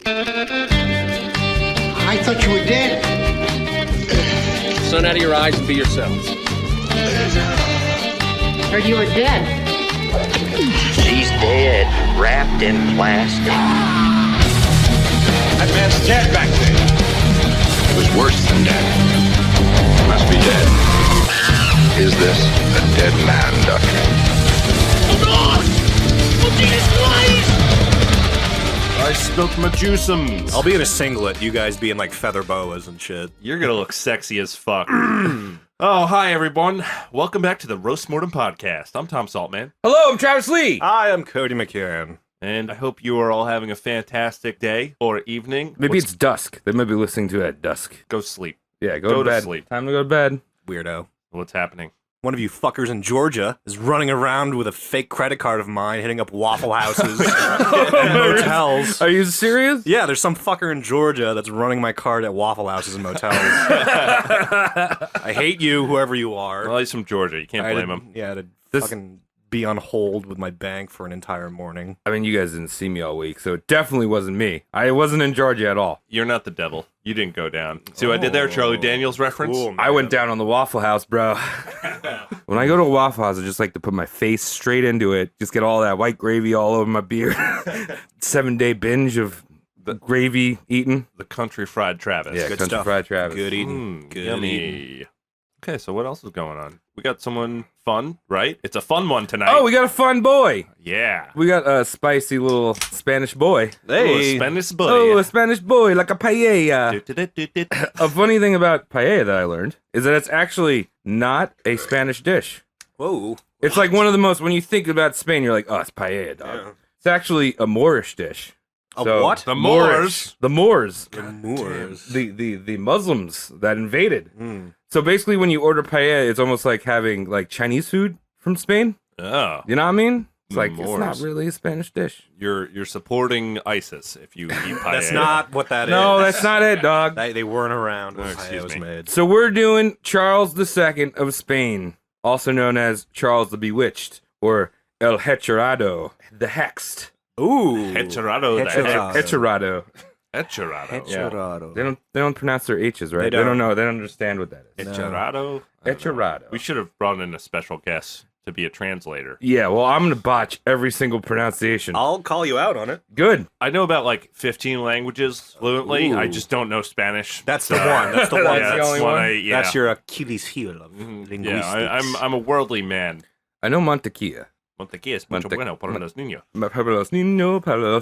I thought you were dead. Sun out of your eyes and be yourselves. Heard you were dead. She's dead, wrapped in plastic. That man's dead back there. It was worse than dead. Must be dead. Is this a dead man, Doctor? Hold on! Oh, Jesus Christ! I spilled my juiceums. I'll be in a singlet, you guys be in like feather boas and shit. You're gonna look sexy as fuck. Oh, hi everyone. Welcome back to the Roast Mortem Podcast. I'm Tom Saltman. Hello, I'm Travis Lee. I am Cody McCann. And I hope you are all having a fantastic day or evening. Maybe it's dusk. They might be listening to it at dusk. Go sleep. Yeah, go to bed. Sleep. Time to go to bed. Weirdo. What's happening? One of you fuckers in Georgia is running around with a fake credit card of mine, hitting up Waffle Houses and motels. Are you serious? Yeah, there's some fucker in Georgia that's running my card at Waffle Houses and motels. I hate you, whoever you are. Well, he's from Georgia. You can't blame him. Yeah, to fucking be on hold with my bank for an entire morning. I mean, you guys didn't see me all week, so it definitely wasn't me. I wasn't in Georgia at all. You're not the devil. You didn't go down. See what I did there? Charlie Daniels reference? Cool, I went down on the Waffle House, bro. When I go to a Waffle House, I just like to put my face straight into it, just get all that white gravy all over my beard. 7-day binge of the gravy eating. The country fried Travis. Yeah, Good country stuff. fried Travis. Good eating. Good Yummy. eating. Okay, so what else is going on? We got someone fun, right? It's a fun one tonight. Oh, we got a fun boy. Yeah. We got a spicy little Spanish boy. Hey. Spanish boy. Oh, a Spanish boy, like a paella. Do-do-do-do-do. A funny thing about paella that I learned is that it's actually not a Spanish dish. Whoa. It's like one of the most, when you think about Spain, you're like, oh, it's paella, dog. Yeah. It's actually a Moorish dish. A So, what? The Moors. The Moors. The Moors. The Muslims that invaded. Mm. So basically, when you order paella, it's almost like having like Chinese food from Spain. Oh. You know what I mean? It's like, Moors. it's not really a Spanish dish. You're supporting ISIS if you eat paella. That's not what that is. No, that's not it, dog. They weren't around when excuse paella was me. made. So we're doing Charles II of Spain, also known as Charles the Bewitched, or El Hechurado, the Hexed. Ooh. Hechurado. Hechurado. Hechurado. Hechurado. They don't pronounce their H's, right? They They don't. don't know. They don't understand what that is. Hechurado. Hechurado. We should have brought in a special guest to be a translator. Yeah, well, I'm gonna botch every single pronunciation. I'll call you out on it. Good. I know about like 15 languages fluently. Ooh. I just don't know Spanish. That's the one. That's the one. That's Yeah, the that's only one. one? Yeah. That's your Achilles heel of linguistics. Yeah, I'm a worldly man. I know Mantequilla. Montequilla es mucho bueno para los niños. Para los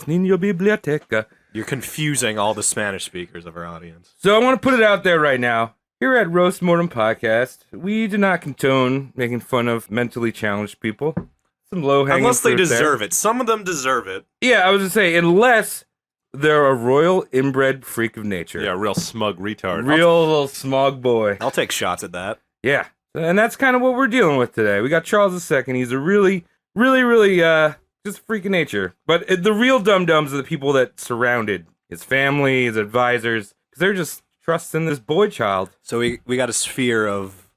niños, biblioteca. You're confusing all the Spanish speakers of our audience. So I want to put it out there right now. Here at Roast Mortem Podcast, we do not condone making fun of mentally challenged people. Some low-hanging Unless they fruit there. deserve it. Some of them deserve it. Yeah, I was going to say, unless they're a royal inbred freak of nature. Yeah, real smug retard. Real little smog boy. I'll take shots at that. Yeah. And that's kind of what we're dealing with today. We got Charles II. He's a really just a freak of nature. But the real dum-dums are the people that surrounded his family, his advisors, because they're just trusting this boy child. So we got a sphere of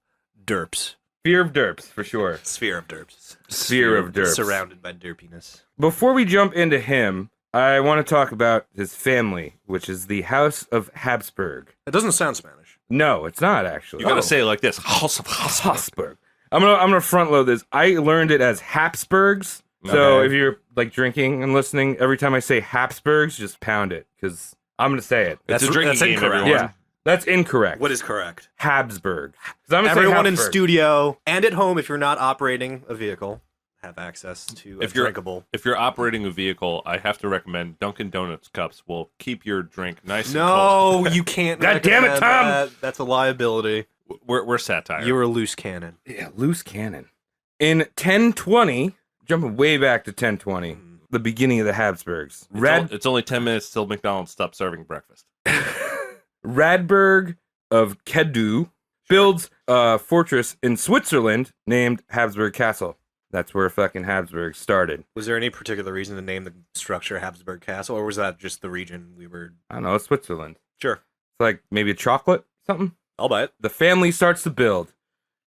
derps. Fear of derps, for sure. Sphere of derps. Sphere of derps. Surrounded by derpiness. Before we jump into him, I want to talk about his family, which is the House of Habsburg. It doesn't sound Spanish. No, it's not actually. You gotta say it like this. House of Habsburg. I'm gonna front load this. I learned it as Habsburgs. So Okay. if you're like drinking and listening, every time I say Habsburgs, just pound it because I'm gonna say it. It's a drinking game, incorrect. everyone. Yeah, that's incorrect. What is correct? Habsburg? 'Cause I'm gonna say Everyone in Habsburg. studio and at home, if you're not operating a vehicle, have access to a If you're- drinkable. If you're operating a vehicle, I have to recommend Dunkin' Donuts cups will keep your drink nice and cold. No, you can't. God damn it, recommend Tom! that. That's a liability. We're satire. You're a loose cannon. Yeah, loose cannon. In 1020, jumping way back to 1020, the beginning of the Habsburgs. It's only 10 minutes till McDonald's stops serving breakfast. Radberg of Kedu builds a fortress in Switzerland named Habsburg Castle. That's where fucking Habsburg started. Was there any particular reason to name the structure Habsburg Castle, or was that just the region we were? I don't know, it's Switzerland. Sure, It's like maybe a chocolate, something. I'll buy it. The family starts to build.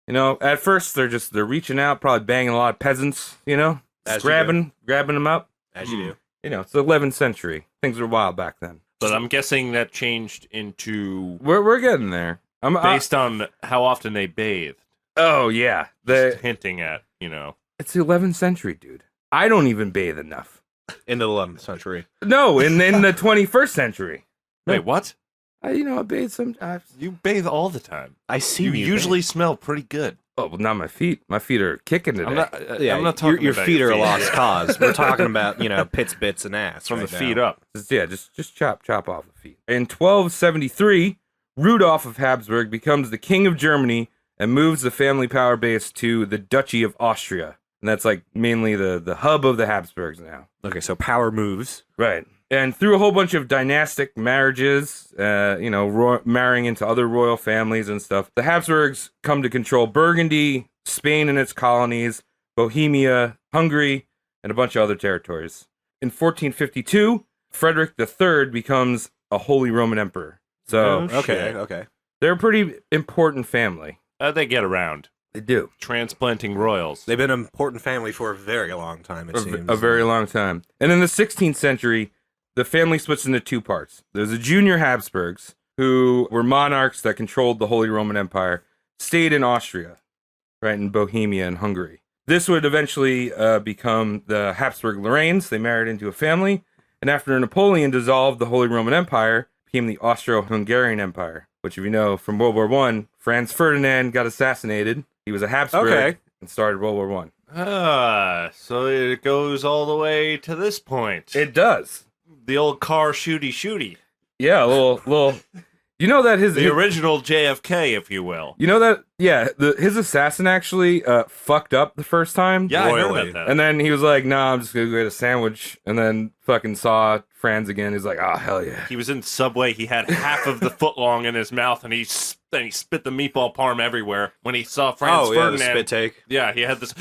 You know, at first they're reaching out, probably banging a lot of peasants, you know, As just you grabbing them up. As you do. You know, it's the 11th century. Things were wild back then. But I'm guessing that changed into We're getting there. based on how often they bathed. Oh yeah, Just hinting at, you know. it's the 11th century, dude. I don't even bathe enough. In the 11th century. No, in the 21st century. Wait, what? I bathe sometimes. You bathe all the time. I see You usually smell pretty good. Oh, well, not my feet. My feet are kicking today. Yeah, I'm not talking your about feet your are a feet. lost cause. We're talking about, pits, bits, and ass. From right the feet now. up. Just chop off the feet. In 1273, Rudolf of Habsburg becomes the king of Germany and moves the family power base to the Duchy of Austria. And that's like mainly the hub of the Habsburgs now. Okay, so power moves. Right. And through a whole bunch of dynastic marriages, marrying into other royal families and stuff, the Habsburgs come to control Burgundy, Spain and its colonies, Bohemia, Hungary, and a bunch of other territories. In 1452, Frederick III becomes a Holy Roman Emperor. So Okay. they're a pretty important family. They get around. They do. Transplanting royals. They've been an important family for a very long time, it seems. A very long time. And in the 16th century, the family splits into two parts. There's the junior Habsburgs, who were monarchs that controlled the Holy Roman Empire, stayed in Austria, right, in Bohemia and Hungary. This would eventually become the Habsburg Lorraines. They married into a family. And after Napoleon dissolved the Holy Roman Empire, became the Austro-Hungarian Empire, which, if you know, from World War I, Franz Ferdinand got assassinated. He was a Habsburg and started World War I. So it goes all the way to this point. It does. The old car shooty. Yeah, a little. You know that The original JFK, if you will. You know that, yeah, his assassin actually fucked up the first time. Yeah, I heard Royally. about that. And then he was like, nah, I'm just going to go get a sandwich. And then fucking saw Franz again. He's like, oh, hell yeah. He was in Subway. He had half of the footlong in his mouth, and he spit the meatball parm everywhere. When he saw Franz the Ferdinand, spit take. yeah, he had this.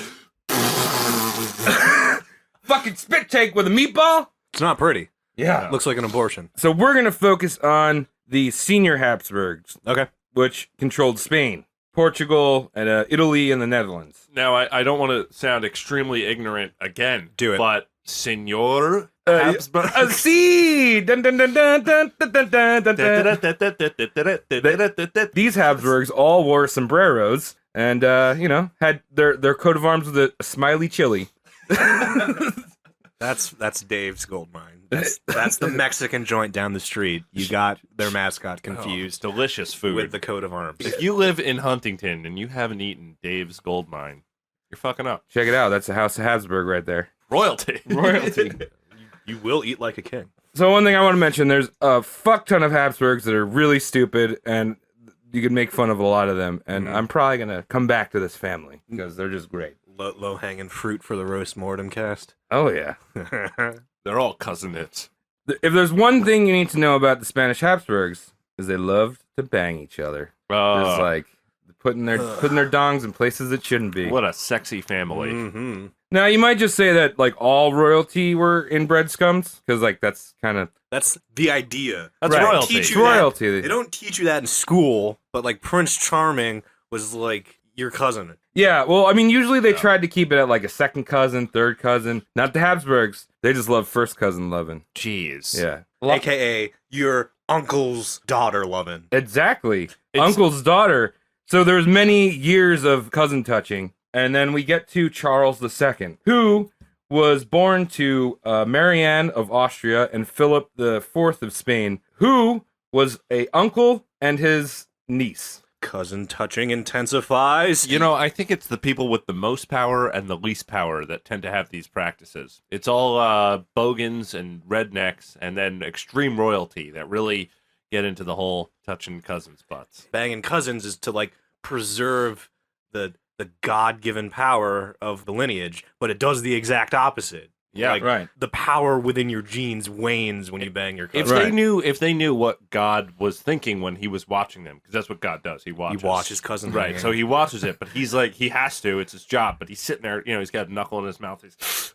Fucking spit take with a meatball? It's not pretty. Yeah. Looks like an abortion. So we're going to focus on the senior Habsburgs, Okay. which controlled Spain, Portugal, and Italy, and the Netherlands. Now, I don't want to sound extremely ignorant again. Do it. But Senor Habsburg. See! Dun, dun, dun, dun, dun, dun, dun, dun, dun, dun. These Habsburgs all wore sombreros and, had their coat of arms with a smiley chili. That's Dave's gold mine. That's the Mexican joint down the street. You got their mascot confused Delicious food. with the coat of arms. If you live in Huntington and you haven't eaten Dave's Gold Mine, you're fucking up. Check it out. That's the House of Habsburg right there. Royalty. Royalty. You will eat like a king. So one thing I want to mention, there's a fuck ton of Habsburgs that are really stupid, and you can make fun of a lot of them. And I'm probably going to come back to this family because they're just great. Low-hanging fruit for the roast mortem cast. Oh, yeah. They're all cousinets. If there's one thing you need to know about the Spanish Habsburgs, is they loved to bang each other. It's like putting their dongs in places it shouldn't be. What a sexy family. Mm-hmm. Now, you might just say that, like, all royalty were inbred scums, because, like, that's kind of... That's the idea. That's Right. royalty. Teach It's you that- royalty. They don't teach you that in school, but like Prince Charming was like your cousin. Yeah, well, I mean, usually they tried to keep it at, like, a second cousin, third cousin. Not the Habsburgs. They just love first cousin loving. Jeez. Yeah. AKA your uncle's daughter loving. Exactly. Uncle's daughter. So there's many years of cousin touching. And then we get to Charles II, who was born to Marianne of Austria and Philip IV of Spain, who was a uncle and his niece. Cousin touching intensifies. You know, I think it's the people with the most power and the least power that tend to have these practices. It's all bogans and rednecks and then extreme royalty that really get into the whole touching cousins' butts. Banging cousins is to like preserve the God-given power of the lineage, but it does the exact opposite. Yeah, like, right. The power within your genes wanes when you bang your If cousin. they knew what God was thinking when he was watching them, because that's what God does. He watches. You watch his cousin. Right, banging. so he watches it, but he's like, he has to. It's his job. But he's sitting there, he's got a knuckle in his mouth. He's,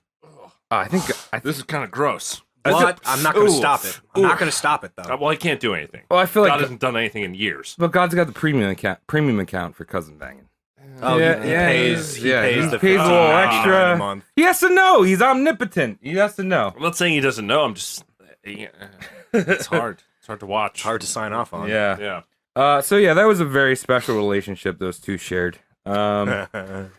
I think this is kind of gross. But I'm not going to Oof. stop it. I'm not going to stop it though. Well, he can't do anything. Well, I feel God like hasn't done anything in years. but God's got the premium account for cousin banging. Oh, Yeah, he yeah, pays. He yeah, pays he the pays a little $15.99 extra. a month. He has to know. He's omnipotent. He has to know. I'm not saying he doesn't know. I'm just It's hard. It's hard to watch. Hard to sign off on. Yeah. Yeah. So yeah, that was a very special relationship those two shared. Another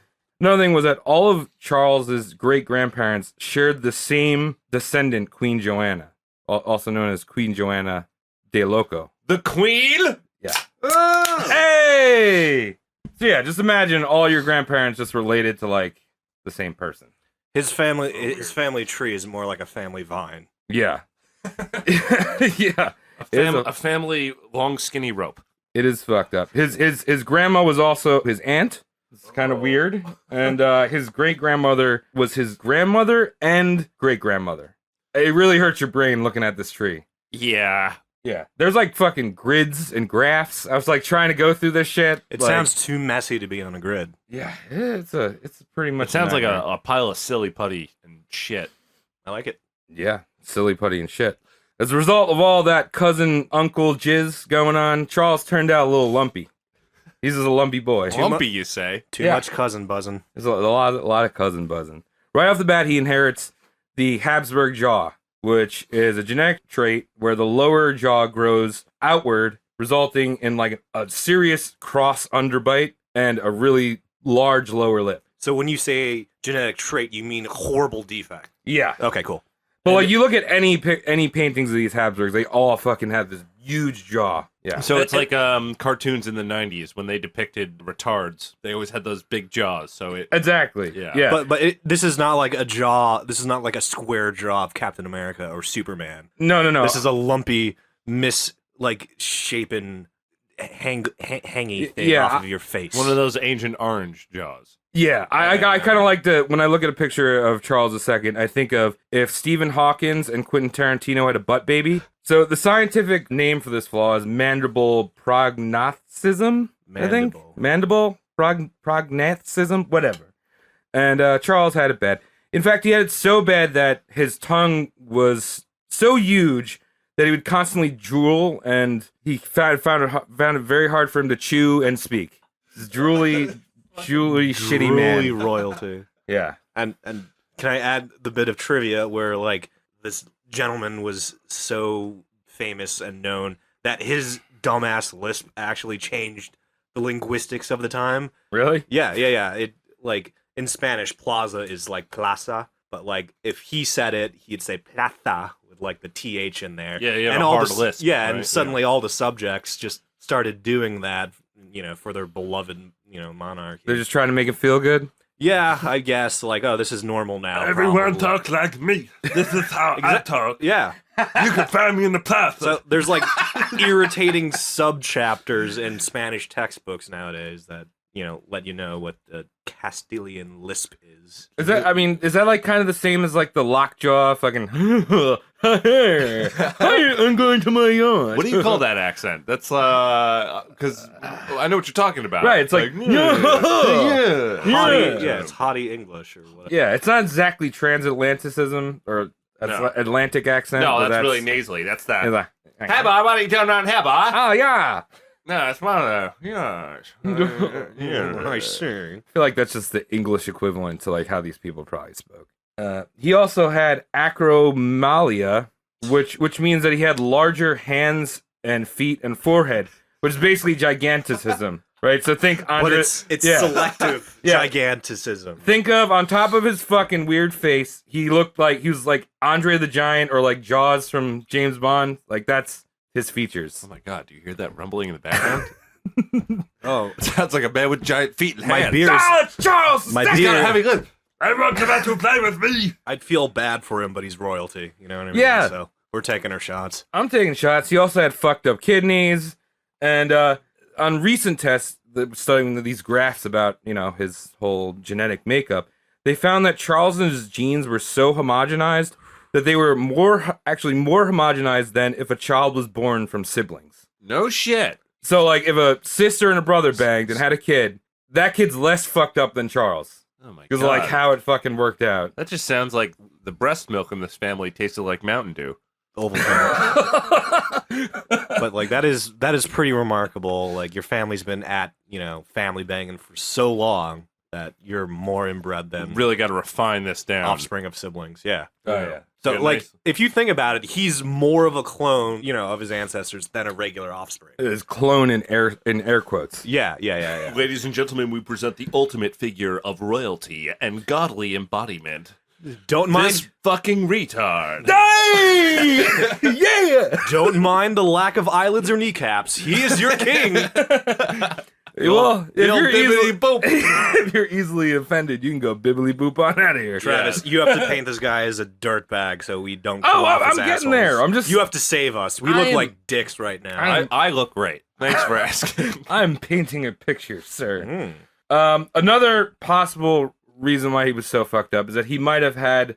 thing was that all of Charles's great grandparents shared the same descendant, Queen Joanna, also known as Queen Joanna de Loco. The Queen? Yeah. Hey! So yeah, just imagine all your grandparents just related to like the same person. His family tree is more like a family vine. Yeah. Yeah. A family long skinny rope. It is fucked up. His grandma was also his aunt. It's kind of weird. And his great grandmother was his grandmother and great grandmother. It really hurts your brain looking at this tree. Yeah. Yeah. There's like fucking grids and graphs. I was like trying to go through this shit. It like, sounds too messy to be on a grid. Yeah, it's pretty much. It sounds like nightmare. a pile of silly putty and shit. I like it. Yeah, silly putty and shit. As a result of all that cousin uncle jizz going on, Charles turned out a little lumpy. He's just a lumpy boy. Lumpy, you say? Too Yeah. much cousin buzzing. There's a lot of cousin buzzing. Right off the bat, he inherits the Habsburg jaw, which is a genetic trait where the lower jaw grows outward, resulting in like a serious cross underbite and a really large lower lip. So when you say genetic trait, you mean horrible defect. Yeah. Okay, cool. But like you look at any paintings of these Habsburgs, they all fucking have this huge jaw. Yeah. So it's like cartoons in the 90s when they depicted retards. They always had those big jaws. So it Exactly. Yeah. Yeah. But this is not like a jaw. This is not like a square jaw of Captain America or Superman. No. This is a lumpy, shapen, hangy thing off of your face. one of those ancient orange jaws. Yeah, I kind of like to, when I look at a picture of Charles II, I think of if Stephen Hawkins and Quentin Tarantino had a butt baby. So the scientific name for this flaw is mandible prognathism, I think. Mandible prognathism, whatever. And Charles had it bad. In fact, he had it so bad that his tongue was so huge that he would constantly drool, and he found it very hard for him to chew and speak. This drooly shitty man. Drooly royalty. Yeah. And can I add the bit of trivia where like this gentleman was so famous and known that his dumbass lisp actually changed the linguistics of the time? Really? Yeah. It like in Spanish, plaza is like plaza, but like if he said it, he'd say plaza with like the th in there. Yeah, and a all hard the, lisp. Yeah, right? and suddenly all the subjects just started doing that, for their beloved, monarchy. They're just trying to make it feel good? Yeah, I guess like, oh, this is normal now. Everyone probably. talks like me. This is how I talk. Yeah. You can find me in the plaza. So there's like irritating sub-chapters in Spanish textbooks nowadays that, let you know what the Castilian lisp is. Is that like kind of the same as like the lockjaw fucking hey, I'm going to my yacht. What do you call that accent? That's because I know what you're talking about. Right, it's like, Haughty, it's haughty English or whatever. Yeah, it's not exactly transatlanticism or No. Atlantic accent. No, but that's really nasally. That's that. it's like, Hey, boy, why don't you turn on hey, boy? oh yeah. No, it's one of the I see. I feel like that's just the English equivalent to like how these people probably spoke. He also had acromegalia, which means that he had larger hands and feet and forehead, which is basically giganticism, right? So think But Andre. it's yeah. selective Yeah. giganticism. Think of on top of his fucking weird face, he looked like he was like Andre the Giant or like Jaws from James Bond. Like that's his features. Oh my god, do you hear that rumbling in the background? Oh, It sounds like a man with giant feet and my hands. beer is... Oh, it's Charles! My That's beer- gotta have it. good. Everyone come out to play with me. I'd feel bad for him, but he's royalty. You know what I mean? Yeah. So we're taking our shots. I'm taking shots. He also had fucked up kidneys, and on recent tests, studying these graphs about his whole genetic makeup, they found that Charles's genes were so homogenized that they were more homogenized than if a child was born from siblings. No shit. So like if a sister and a brother banged and had a kid, that kid's less fucked up than Charles. Oh my god. Because like how it fucking worked out. That just sounds like the breast milk in this family tasted like Mountain Dew. But like that is pretty remarkable. Like your family's been at family banging for so long that you're more inbred than Really got to refine this down. offspring of siblings. Yeah. Oh yeah. So, Yeah, like, nice. if you think about it, he's more of a clone, of his ancestors than a regular offspring. It is clone in air quotes. Yeah. Ladies and gentlemen, we present the ultimate figure of royalty and godly embodiment. Don't mind, This fucking retard. Hey! Yeah! don't mind the lack of eyelids or kneecaps. He is your king. Well, if The old you're, bibbidi boop. if you're easily offended, you can go bibbly boop on out of here. Travis, you have to paint this guy as a dirtbag so we don't. Oh, kill off I'm his getting assholes. there. I'm just- You have to save us. We I look am- like dicks right now. I look great. Thanks for asking. I'm painting a picture, sir. Mm. Another possible reason why he was so fucked up is that he might have had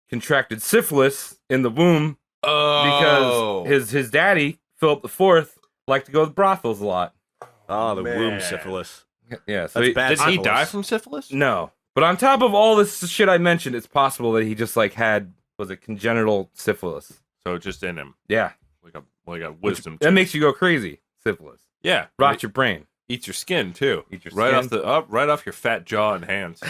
contracted syphilis in the womb because his daddy, Philip IV, liked to go to brothels a lot. Oh, the Man. womb syphilis. Yeah, so That's bad. Did he syphilis. die from syphilis? No. But on top of all this shit I mentioned, it's possible that he just had congenital syphilis. So just in him, Yeah. like a wisdom. That tooth. makes you go crazy. Syphilis. yeah, Rot your brain. eats your skin too. Eat your right skin. right off your fat jaw and hands.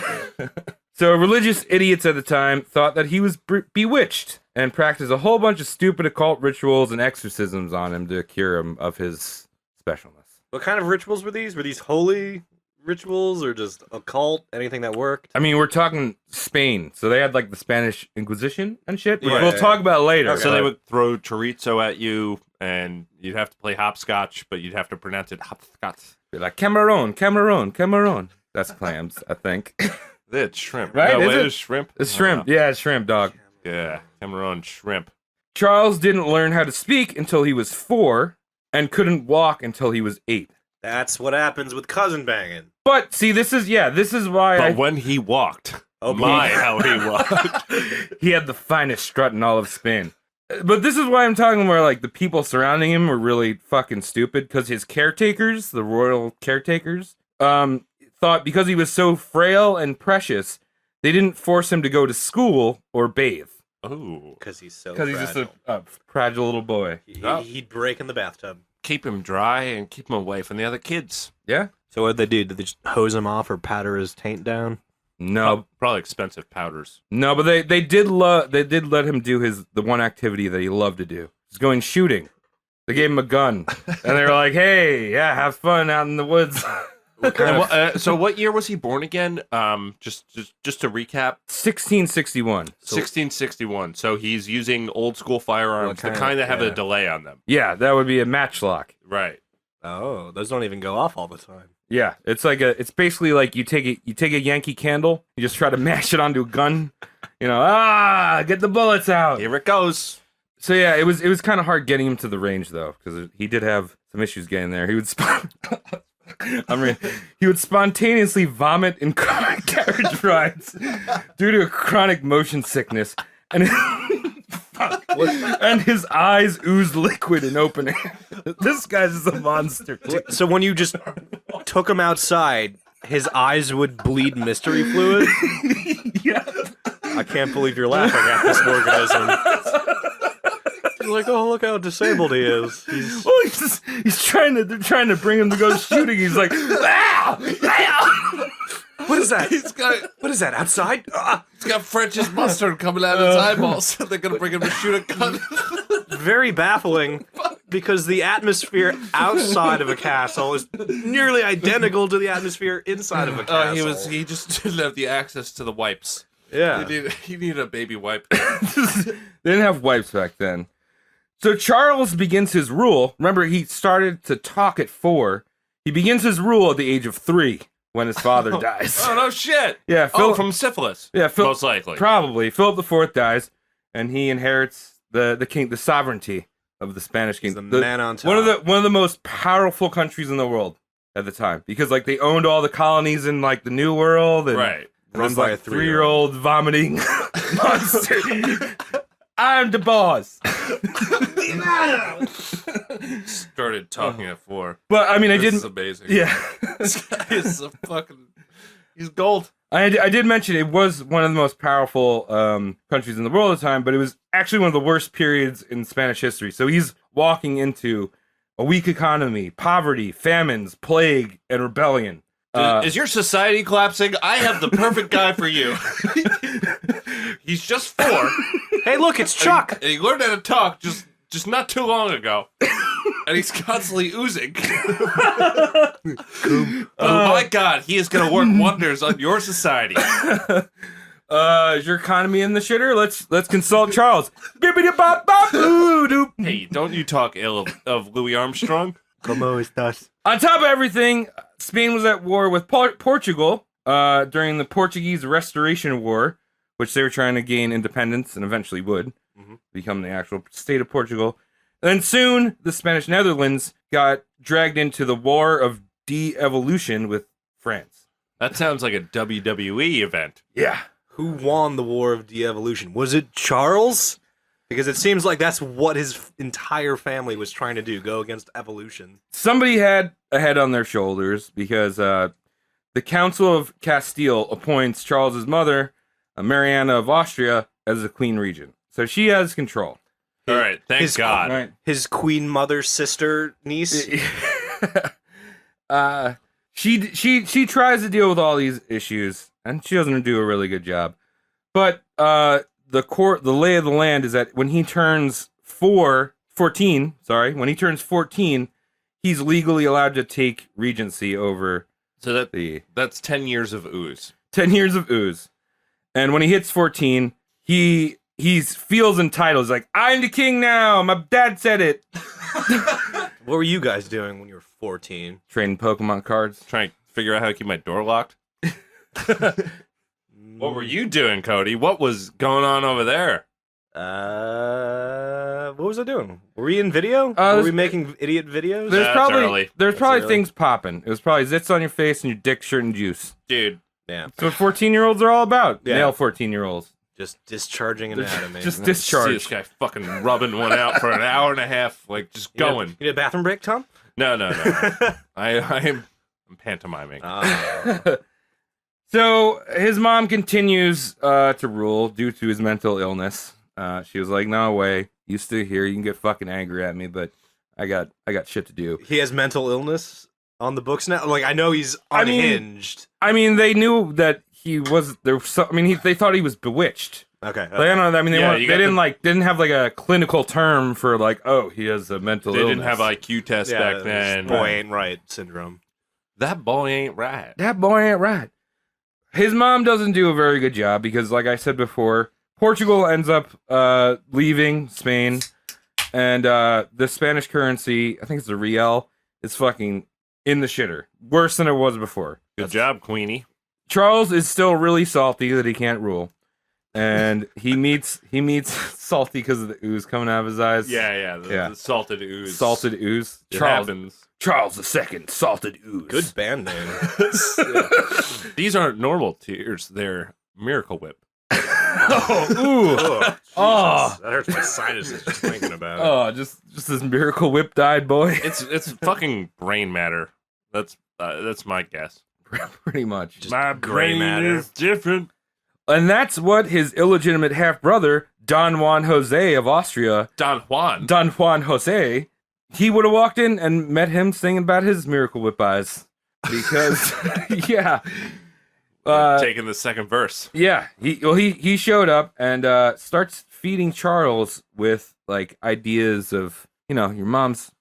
So religious idiots at the time thought that he was bewitched and practiced a whole bunch of stupid occult rituals and exorcisms on him to cure him of his specialness. What kind of rituals were these? Were these holy rituals or just occult? Anything that worked? I mean, we're talking Spain, so they had the Spanish Inquisition and shit, which Right, we'll yeah, talk about later. So they would throw chorizo at you, and you'd have to play hopscotch, but you'd have to pronounce it hopscotch. be like, Cameron. That's clams, I think. It's shrimp, Right, No, is it it? is shrimp. It's shrimp. Yeah, it's shrimp, dog. Yeah, Cameron shrimp. Charles didn't learn how to speak until he was 4 and couldn't walk until he was 8. That's what happens with cousin banging. But see, this is why But when he walked, Oh, my boy. how he walked. he had the finest strut in all of Spain. But this is why I'm talking where the people surrounding him were really fucking stupid because his caretakers, the royal caretakers, thought because he was so frail and precious, they didn't force him to go to school or bathe Oh, Because he's so because he's just fragile. a fragile little boy. He'd break in the bathtub. keep him dry and keep him away from the other kids. Yeah? So what did they do? Did they just hose him off or powder his taint down? No, Probably expensive powders. no, but they did let him do the one activity that he loved to do. He's going shooting. They gave him a gun, and they were like, "Hey, yeah, have fun out in the woods." So what year was he born again? Just to recap, 1661. 1661. So he's using old school firearms, the kind that have a delay on them. Yeah, that would be a matchlock. Right. Oh, those don't even go off all the time. Yeah, it's basically like you take a Yankee Candle, you just try to mash it onto a gun, get the bullets out. Here it goes. So yeah, it was kind of hard getting him to the range though, because he did have some issues getting there. He would he would spontaneously vomit in carriage rides due to a chronic motion sickness, and and his eyes oozed liquid in open air. This guy's just a monster. Too. So when you just took him outside, his eyes would bleed mystery fluid? Yeah. I can't believe you're laughing at this organism. You're like, oh, look how disabled he is. Well, they're trying to bring him to go shooting. He's like, "Ah! Ah!" What is that? got What is that, outside? he's got French's mustard coming out of his eyeballs. They're gonna bring him to shoot a gun. Very baffling, because the atmosphere outside of a castle is nearly identical to the atmosphere inside of a castle. He just didn't have the access to the wipes. Yeah. He needed a baby wipe. They didn't have wipes back then. So Charles begins his rule. Remember, he started to talk at 4. He begins his rule at the age of 3 when his father dies. Oh no shit! Yeah, from syphilis. Yeah, most likely. Probably. Philip IV dies, and he inherits the king, the sovereignty of the Spanish king. He's the man on top. One of the most powerful countries in the world at the time, because they owned all the colonies in the New World, and Right. run by a 3-year-old vomiting monster. I'm the boss. Started talking at 4. But I mean, This is amazing. Yeah. This guy is a fucking. He's gold. I did mention it was one of the most powerful countries in the world at the time, but it was actually one of the worst periods in Spanish history. So he's walking into a weak economy, poverty, famines, plague, and rebellion. Is your society collapsing? I have the perfect guy for you. He's just 4. Hey, look, it's Chuck. And he learned how to talk just not too long ago. And he's constantly oozing. Oh my God, he is going to work wonders on your society. Is your economy in the shitter? Let's consult Charles. Bibbidi-bop-bop-boo-doo. Hey, don't you talk ill of Louis Armstrong? ¿Cómo estás? On top of everything, Spain was at war with Portugal during the Portuguese Restoration War, which they were trying to gain independence and eventually would become the actual state of Portugal. And then soon, the Spanish Netherlands got dragged into the War of De-Evolution with France. That sounds like a WWE event. Yeah. Who won the War of De-Evolution? Was it Charles? Because it seems like that's what his entire family was trying to do, go against evolution. Somebody had a head on their shoulders because the Council of Castile appoints Charles's mother, Mariana of Austria, as the queen regent. So she has control. All right, thank God. Right. His queen mother, sister, niece. She tries to deal with all these issues, and she doesn't do a really good job. But the lay of the land is that when he turns 14, he's legally allowed to take regency over. So that's 10 years of ooze. 10 years of ooze. And when he hits 14, he feels entitled. He's like, I'm the king now. My dad said it. What were you guys doing when you were 14? Trading Pokemon cards. Trying to figure out how to keep my door locked. What were you doing, Cody? What was going on over there? What was I doing? Were we in video? Were we making idiot videos? There's That's probably early. there's That's probably early. things popping. It was probably zits on your face and your dick, shirt, and juice. Dude, Yeah. That's what 14-year-olds are all about. Yeah. Male 14-year-olds. Just discharging anatomy. Just see discharge. this guy fucking rubbing one out for an hour and a half, like just going. You need a bathroom break, Tom? No. I'm pantomiming. So his mom continues to rule due to his mental illness. She was like, "No way, you still here? You can get fucking angry at me, but I got shit to do." He has mental illness on the books now. Like I know he's I mean- unhinged. I mean, they knew that he was there. They thought he was bewitched. Okay. Like, I don't know. I mean, they Yeah, weren't- you they got didn't have like a clinical term for like, oh, he has a mental They illness. didn't have IQ tests back then. Boy ain't right syndrome. That boy ain't right. That boy ain't right. His mom doesn't do a very good job because, like I said before, Portugal ends up leaving Spain, and the Spanish currency, I think it's the real, is fucking in the shitter. Worse than it was before. Good job, Queenie. Charles is still really salty that he can't rule. And he meets salty because of the ooze coming out of his eyes. The salted ooze. Salted ooze. It happens. Charles II, salted ooze. Good band name. These aren't normal tears. They're Miracle Whip. Oh, Oh, that hurts my sinuses just thinking about it. oh, just this Miracle Whip died boy. It's fucking brain matter. That's my guess. Pretty much. My gray matter. is different. And that's what his illegitimate half-brother, Don Juan Jose of Austria, Don Juan. Don Juan Jose, he would have walked in and met him singing about his Miracle Whip eyes. Because, yeah. Taking the second verse. Yeah, he showed up and starts feeding Charles with, like, ideas of, your mom's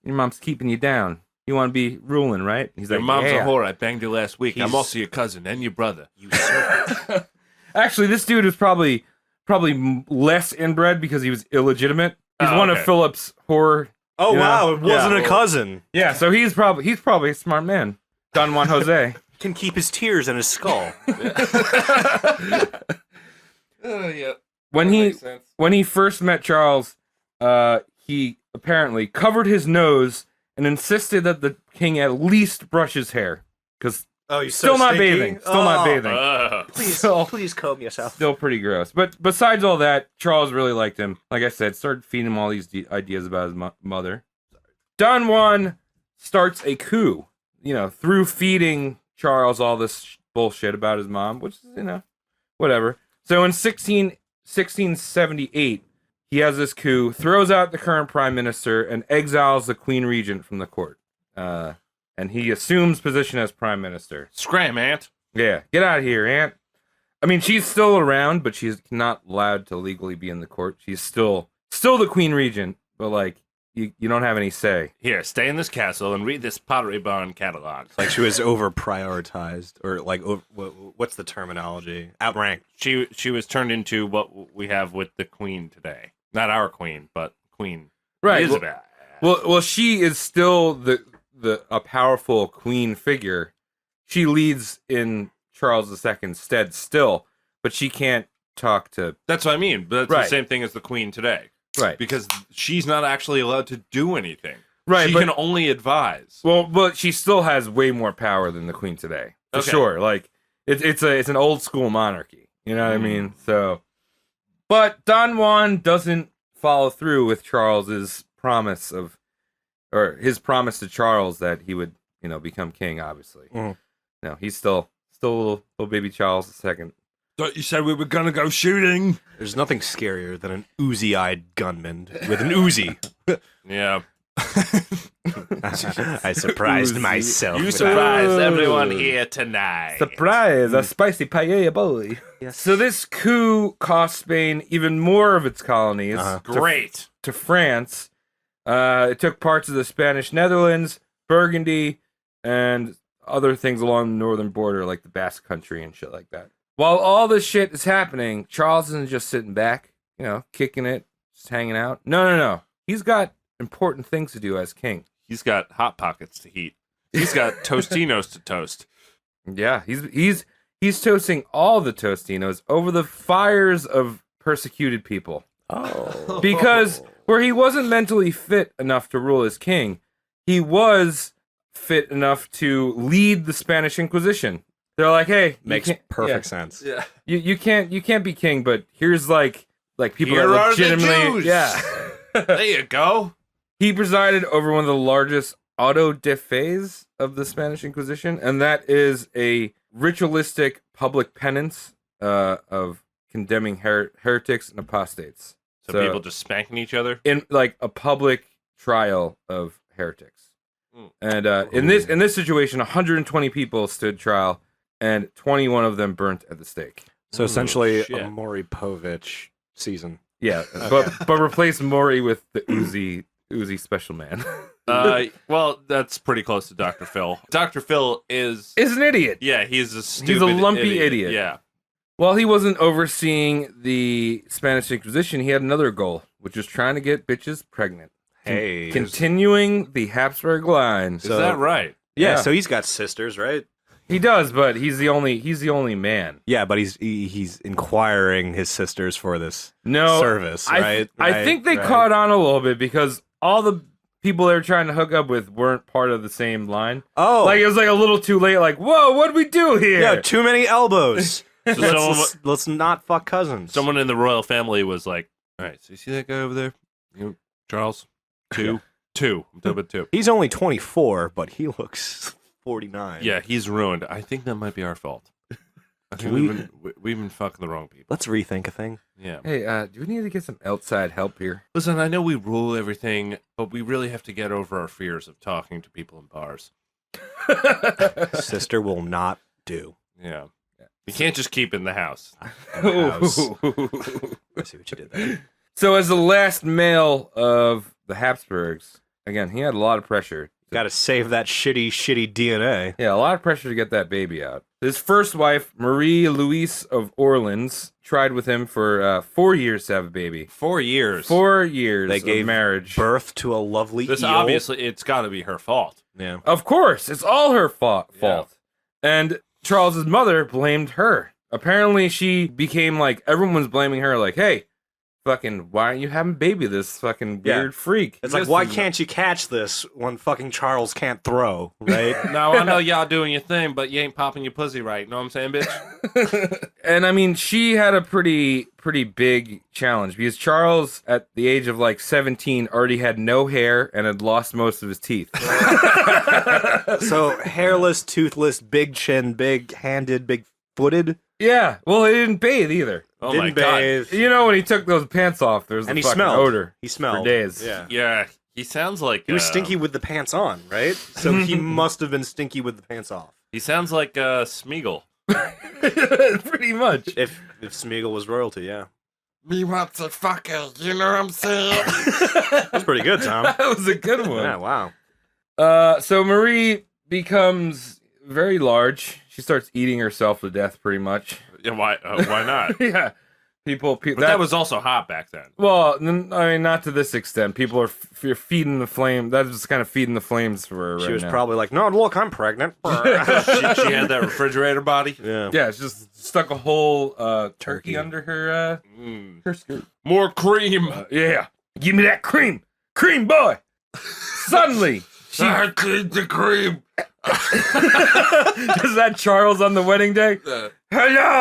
keeping you down. You want to be ruling, right? He's Your like, mom's yeah. a whore. I banged her last week. I'm He's- also your cousin and your brother. You serpent. Actually, this dude is probably less inbred because he was illegitimate. He's Oh, one of okay. Philip's horror. Oh, Yeah. wow. It wasn't Yeah. a cousin. Yeah, so he's probably a smart man. Don Juan Jose. Can keep his tears in his skull. Yeah. When he first met Charles, he apparently covered his nose and insisted that the king at least brush his hair because Oh, you're still not bathing. Still not bathing. Please, So- please comb yourself. Still pretty gross. But besides all that, Charles really liked him. Like I said, started feeding him all these ideas about his mother. Don Juan starts a coup, through feeding Charles all this bullshit about his mom, which is, whatever. So in 1678, he has this coup, throws out the current prime minister, and exiles the queen regent from the court. And he assumes position as prime minister. Scram, Aunt. Yeah, get out of here, Aunt. I mean, she's still around, but she's not allowed to legally be in the court. She's still the queen regent, but like you don't have any say. Here, stay in this castle and read this Pottery Barn catalog. Like she was over prioritized, or like what's the terminology? Outranked. She was turned into what we have with the queen today. Not our queen, but Queen Right. Elizabeth. Well, she is still a powerful queen figure. She leads in Charles II's stead still, but she can't talk to. That's what I mean. But that's Right. the same thing as the queen today. Right. Because she's not actually allowed to do anything. Right, She but- can only advise. Well, but she still has way more power than the queen today, for Okay. sure. Like it's an old school monarchy. You know what I mean? So, but Don Juan doesn't follow through with Charles's promise or his promise to Charles that he would, become king. Obviously, no, he's still little baby Charles II. Thought you said we were gonna go shooting. There's nothing scarier than an oozy-eyed gunman with an Uzi. Yeah. I surprised myself. You with surprised Oh. everyone here tonight. Surprise! A spicy paella boy. So this coup cost Spain even more of its colonies. Great. To France. It took parts of the Spanish Netherlands, Burgundy, and other things along the northern border, like the Basque Country and shit like that. While all this shit is happening, Charles isn't just sitting back, kicking it, just hanging out. No. He's got important things to do as king. He's got hot pockets to heat. He's got Tostinos to toast. Yeah, he's toasting all the Tostinos over the fires of persecuted people. Oh. Because where he wasn't mentally fit enough to rule as king, he was fit enough to lead the Spanish Inquisition. They're like, hey, Makes perfect sense. Yeah. You can't be king, but here's like people Here that are the legitimately Jews. yeah. There you go. He presided over one of the largest auto de fes of the Spanish Inquisition, and that is a ritualistic public penance of condemning heretics and apostates. So people just spanking each other. In like a public trial of heretics. And in this situation, 120 people stood trial, and 21 of them burnt at the stake. So essentially, shit. a Maury Povich season. Yeah, but replace Maury with the Uzi special man. Well, that's pretty close to Dr. Phil. Dr. Phil is an idiot. Yeah, he's a stupid He's a lumpy idiot. Yeah. While he wasn't overseeing the Spanish Inquisition, he had another goal, which was trying to get bitches pregnant. Hey. Continuing the Habsburg line. Is that right? Yeah, Yeah. so he's got sisters, right? He does, but he's the only man. Yeah, but he's inquiring his sisters for this No service, right? I think they caught on a little bit because all the people they were trying to hook up with weren't part of the same line. Oh, Like it was like a little too late. Like, whoa, what'd we do here? yeah, too many elbows. So let's not fuck cousins. someone in the royal family was like, all right, so you see that guy over there? Charles? Two. I'm talking about two. He's only 24, but he looks 49. Yeah, he's ruined. I think that might be our fault. I think we've been fucking the wrong people. Let's rethink a thing. Yeah. Hey, do we need to get some outside help here? Listen, I know we rule everything, but we really have to get over our fears of talking to people in bars. Sister will not do. Yeah. You can't just keep in the house. In the house. I see what you did there. So, as the last male of the Habsburgs, again, he had a lot of pressure. Got to save that shitty DNA. Yeah, a lot of pressure to get that baby out. His first wife, Marie Louise of Orleans, tried with him for 4 years to have a baby. 4 years. 4 years They gave of marriage. Birth to a lovely This eel. obviously, it's got to be her fault. Yeah. Of course, it's all her fault. Yeah. And Charles's mother blamed her. Apparently, she became like, everyone's blaming her, like, hey, fucking, why aren't you having a baby, this fucking Yeah. weird freak? It's like, why can't you catch this when fucking Charles can't throw, right? Now, I know y'all doing your thing, but you ain't popping your pussy right. Know what I'm saying, bitch? And I mean, she had a pretty big challenge because Charles, at the age of like 17, already had no hair and had lost most of his teeth. So hairless, toothless, big chin, big handed, big footed. Yeah, well, he didn't bathe either. Oh Didn't my god. bathe. You know, when he took those pants off, there was And the he fucking smelled. odor. He smelled for days. Yeah. Yeah, he sounds like He was stinky with the pants on, right? So he must have been stinky with the pants off. He sounds like Smeagol. Pretty much. If Smeagol was royalty, yeah. Me wants a fucker, you know what I'm saying? That's pretty good, Tom. That was a good one. Yeah, wow. So Marie becomes very large. She starts eating herself to death, pretty much. Yeah, why not? Yeah. People But that was also hot back then. well, I mean, not to this extent. People are feeding the flame. That was kind of feeding the flames for her. She was now. probably like, no, look, I'm pregnant. She had that refrigerator body. Yeah. Yeah, she just stuck a whole turkey under her her skirt. More cream. Yeah, give me that cream, boy. Suddenly, I need the cream. is that Charles on the wedding day? Hello,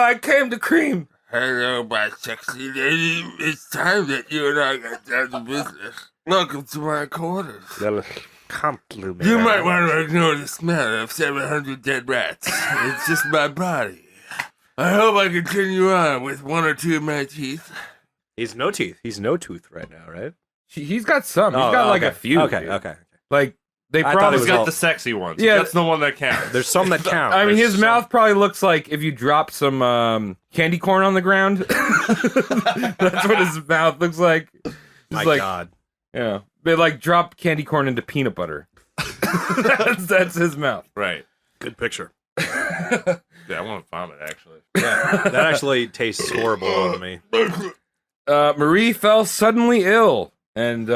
I came to cream. Hello, my sexy lady. It's time that you and I got down to business. Welcome to my quarters. Compliment. You might want to ignore the smell of 700 dead rats. It's just my body. I hope I continue on with one or two of my teeth. He's no teeth. He's no tooth right now, right? He's got some. He's got like a few. Okay, dude. okay. Like they I thought probably it He's was got all- the sexy ones. Yeah. That's the one that counts. There's some that count. I mean, There's his some- mouth probably looks like if you drop some candy corn on the ground. That's what his mouth looks like. It's My like, God. yeah, they like drop candy corn into peanut butter. that's his mouth. Right. Good picture. Yeah, I want to vomit, actually. Yeah, that actually tastes horrible on me. Marie fell suddenly ill and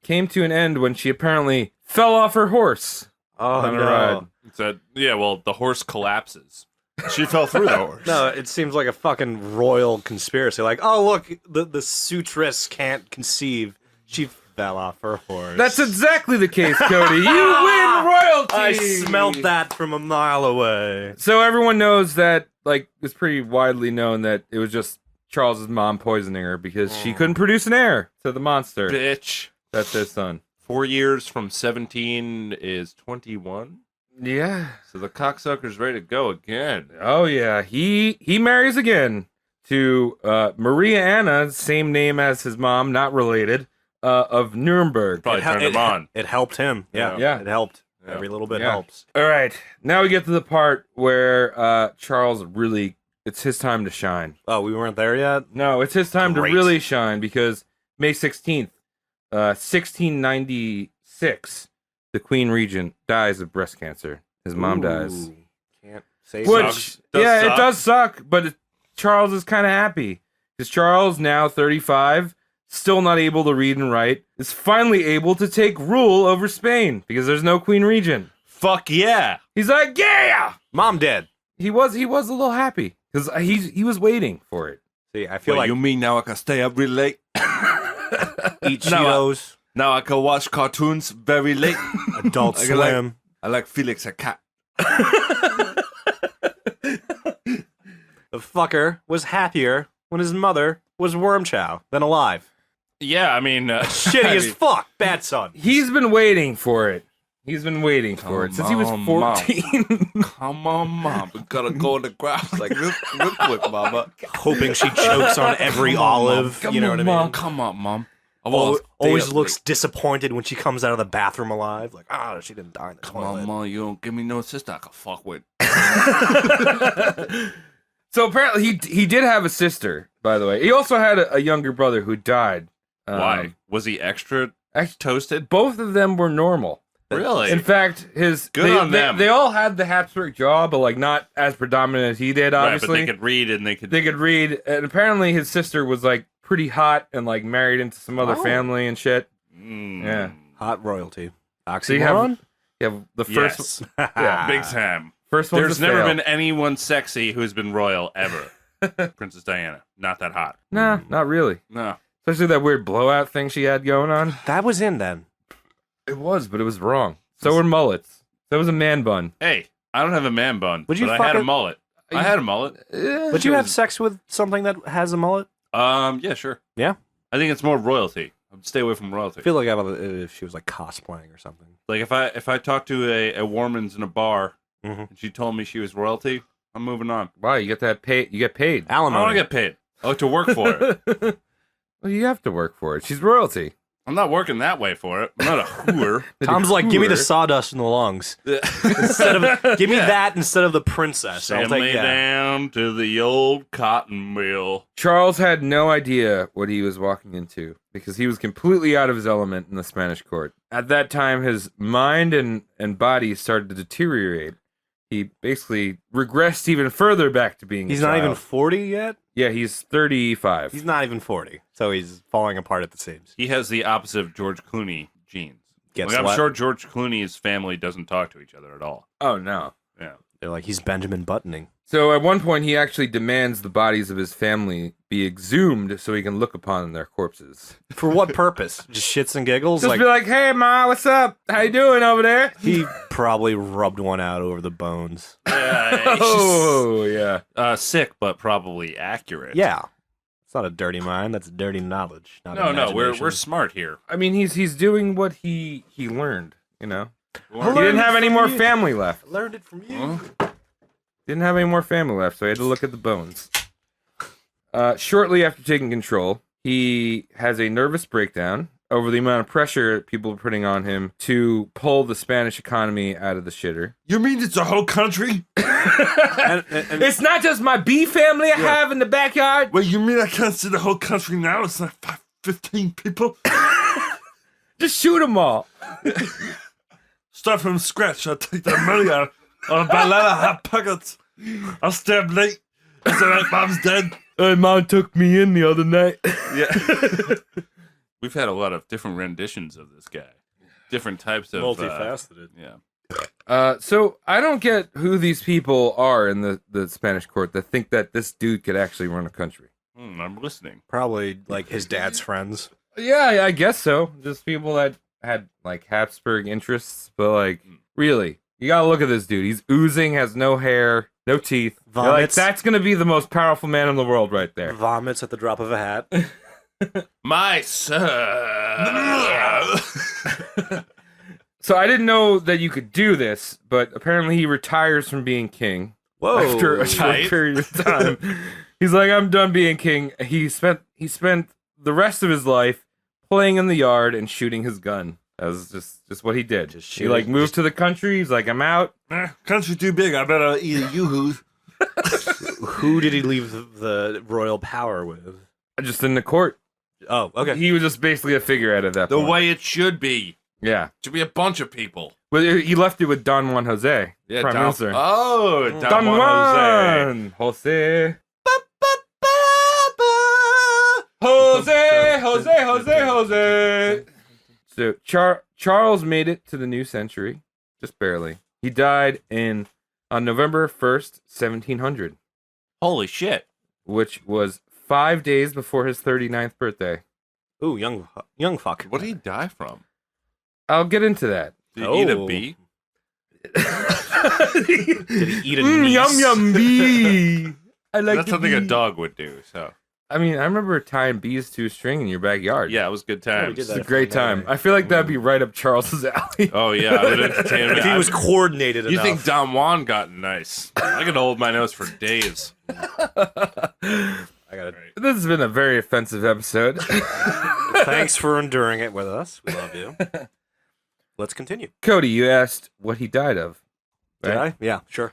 came to an end when she apparently fell off her horse. Oh, On a no. ride. So, yeah, well, the horse collapses. She fell through the horse. No, it seems like a fucking royal conspiracy. Like, oh, look, the suitress can't conceive. She fell off her horse. That's exactly the case, Cody. You win royalty. I smelled that from a mile away. So everyone knows that, like, it's pretty widely known that it was just Charles's mom poisoning her because she couldn't produce an heir to the monster. Bitch. That's his son. 4 years from 17 is 21. Yeah. So the cocksucker's ready to go again. Oh yeah. He marries again to Maria Anna, same name as his mom, not related, of Nuremberg. Probably turned him on. It helped him. Yeah, Yeah. it helped. Yeah. Every little bit Yeah. helps. All right. Now we get to the part where Charles really, it's his time to shine. Oh, we weren't there yet? No, it's his time Great. to really shine because May 16th, 1696, the Queen Regent dies of breast cancer. His mom dies. Ooh, Can't say Which, Sucks. Does yeah, suck. it does suck, but Charles is kind of happy. Because Charles, now 35, still not able to read and write, is finally able to take rule over Spain because there's no Queen Regent. Fuck yeah. He's like, yeah! Mom dead. He was a little happy because he was waiting for it. See, I feel What, like you mean now I can stay up really late? eat No, Cheetos, Now I can watch cartoons very late. Adult I can like- Swim. I like Felix a cat. The fucker was happier when his mother was worm chow than alive. Yeah, I mean... Shitty I as mean, fuck. Bad son. He's been waiting for it. He's been waiting for it since he was on, 14. Come on, Mom. We gotta go on the ground like real quick, Mama. Hoping she chokes on every olive. You know what I mean? Come on, Mom. I Always, wanna stay up looks late. disappointed when she comes out of the bathroom alive. Like, she didn't die in the Come toilet. on, Mom. You don't give me no sister I can fuck with. So apparently he did have a sister, by the way. He also had a younger brother who died. Why? Was he extra toasted? Both of them were normal. Really? In fact, Good they, on they, them. they all had the Habsburg jaw, but like not as predominant as he did. Right, but Obviously, they could read and they could... they could read, and apparently his sister was like pretty hot and like married into some other Oh. family and shit. Mm. Yeah. Hot royalty. So you have, Oxymoron? you have the first, Yes. yeah, Big time. first one. There's never been anyone sexy who's been royal ever. Princess Diana. Not that hot. Nah, not really. No. Especially that weird blowout thing she had going on. That was in then. It was, but it was wrong. So were mullets. That was a man bun. Hey, I don't have a man bun, Would you but I had a fucking- mullet. I had a mullet. Would you have sex with something that has a mullet? Yeah, sure. Yeah? I think it's more royalty. I'd stay away from royalty. I feel like if she was like cosplaying or something. Like if I talked to a woman's in a bar Mhm. and she told me she was royalty, I'm moving on. Wow, you get that paid. You get paid. I don't Alimony. want to get paid. I like to work for it. Well, you have to work for it. She's royalty. I'm not working that way for it. I'm not a hooer. Tom's like, give me the Cooler. sawdust in the lungs. Give me that instead of the princess. I'll Send take me that. down to the old cotton mill. Charles had no idea what he was walking into because he was completely out of his element in the Spanish court. At that time, his mind and body started to deteriorate. He basically regressed even further back to being He's a not even child. 40 yet? Yeah, he's 35. He's not even 40. So he's falling apart at the seams. He has the opposite of George Clooney genes. Gets Like, I'm what? sure George Clooney's family doesn't talk to each other at all. Oh, no. Yeah. They're like, he's Benjamin Buttoning. So at one point, he actually demands the bodies of his family be exhumed so he can look upon their corpses. For what purpose? Just shits and giggles? Just Like, be like, hey, Ma, what's up? How you doing over there? he probably rubbed one out over the bones. Oh, yeah. Sick, but probably accurate. Yeah. It's not a dirty mind. That's dirty knowledge. Not No, we're imagination. smart here. I mean, he's doing what he learned, you know? He learned didn't it have any from more you. family left. Learned it from you. Didn't have any more family left, so he had to look at the bones. Shortly after taking control, he has a nervous breakdown over the amount of pressure people are putting on him to pull the Spanish economy out of the shitter. You mean it's a whole country? And It's not just my bee family I have in the backyard. Wait, you mean I can't see the whole country now? It's like 15 people? Just shoot them all. Start from scratch. I'll take that money out. I'll buy a lot of hot pockets. I'll stay up late. It's all right, Mom's dead. Mom took me in the other night. Yeah. We've had a lot of different renditions of this guy. Different types of... multifaceted. yeah. So I don't get who these people are in the Spanish court that think that this dude could actually run a country. I'm listening. Probably like his dad's friends. Yeah, I guess so. Just people that had like Habsburg interests, but like really, you gotta look at this dude. He's oozing, has no hair, no teeth. You're like, Vomits. that's gonna be the most powerful man in the world right there. Vomits at the drop of a hat. My son. So I didn't know that you could do this, but apparently he retires from being king Whoa. after a short Right. period of time. He's like, I'm done being king. He spent the rest of his life playing in the yard and shooting his gun. That was just what he did. Just He like shooting- moved to the country. He's like, I'm out. Country too big. I better eat a yoo-hoo. Who did he leave the royal power with? Just in the court. Oh, okay. He was just basically a figurehead at that The point. way it should be. Yeah. Should be a bunch of people. But he left it with Don Juan Jose, Yeah, Prime Minister. Oh, Don, Don Juan Jose. Juan Jose. Jose. So Charles made it to the new century, just barely. He died on November 1st, 1700, Holy shit. which was 5 days before his 39th birthday. Ooh, young fuck. What did he die from? I'll get into that. Did he eat a Oh. bee? Did he eat a Yum niece? yum bee. I like That's the something a bee. dog would do, so. I mean, I remember tying bees to a string in your backyard. Yeah, it was good we times. did It's that. a great time. I feel like that'd be right up Charles's alley. Oh, yeah, I would entertain him. If he was coordinated You enough. think Don Juan got nice? I could hold my nose for days. I gotta. This has been a very offensive episode. Thanks for enduring it with us. We love you. Let's continue. Cody, you asked what he died of. Did right? I? Yeah, sure.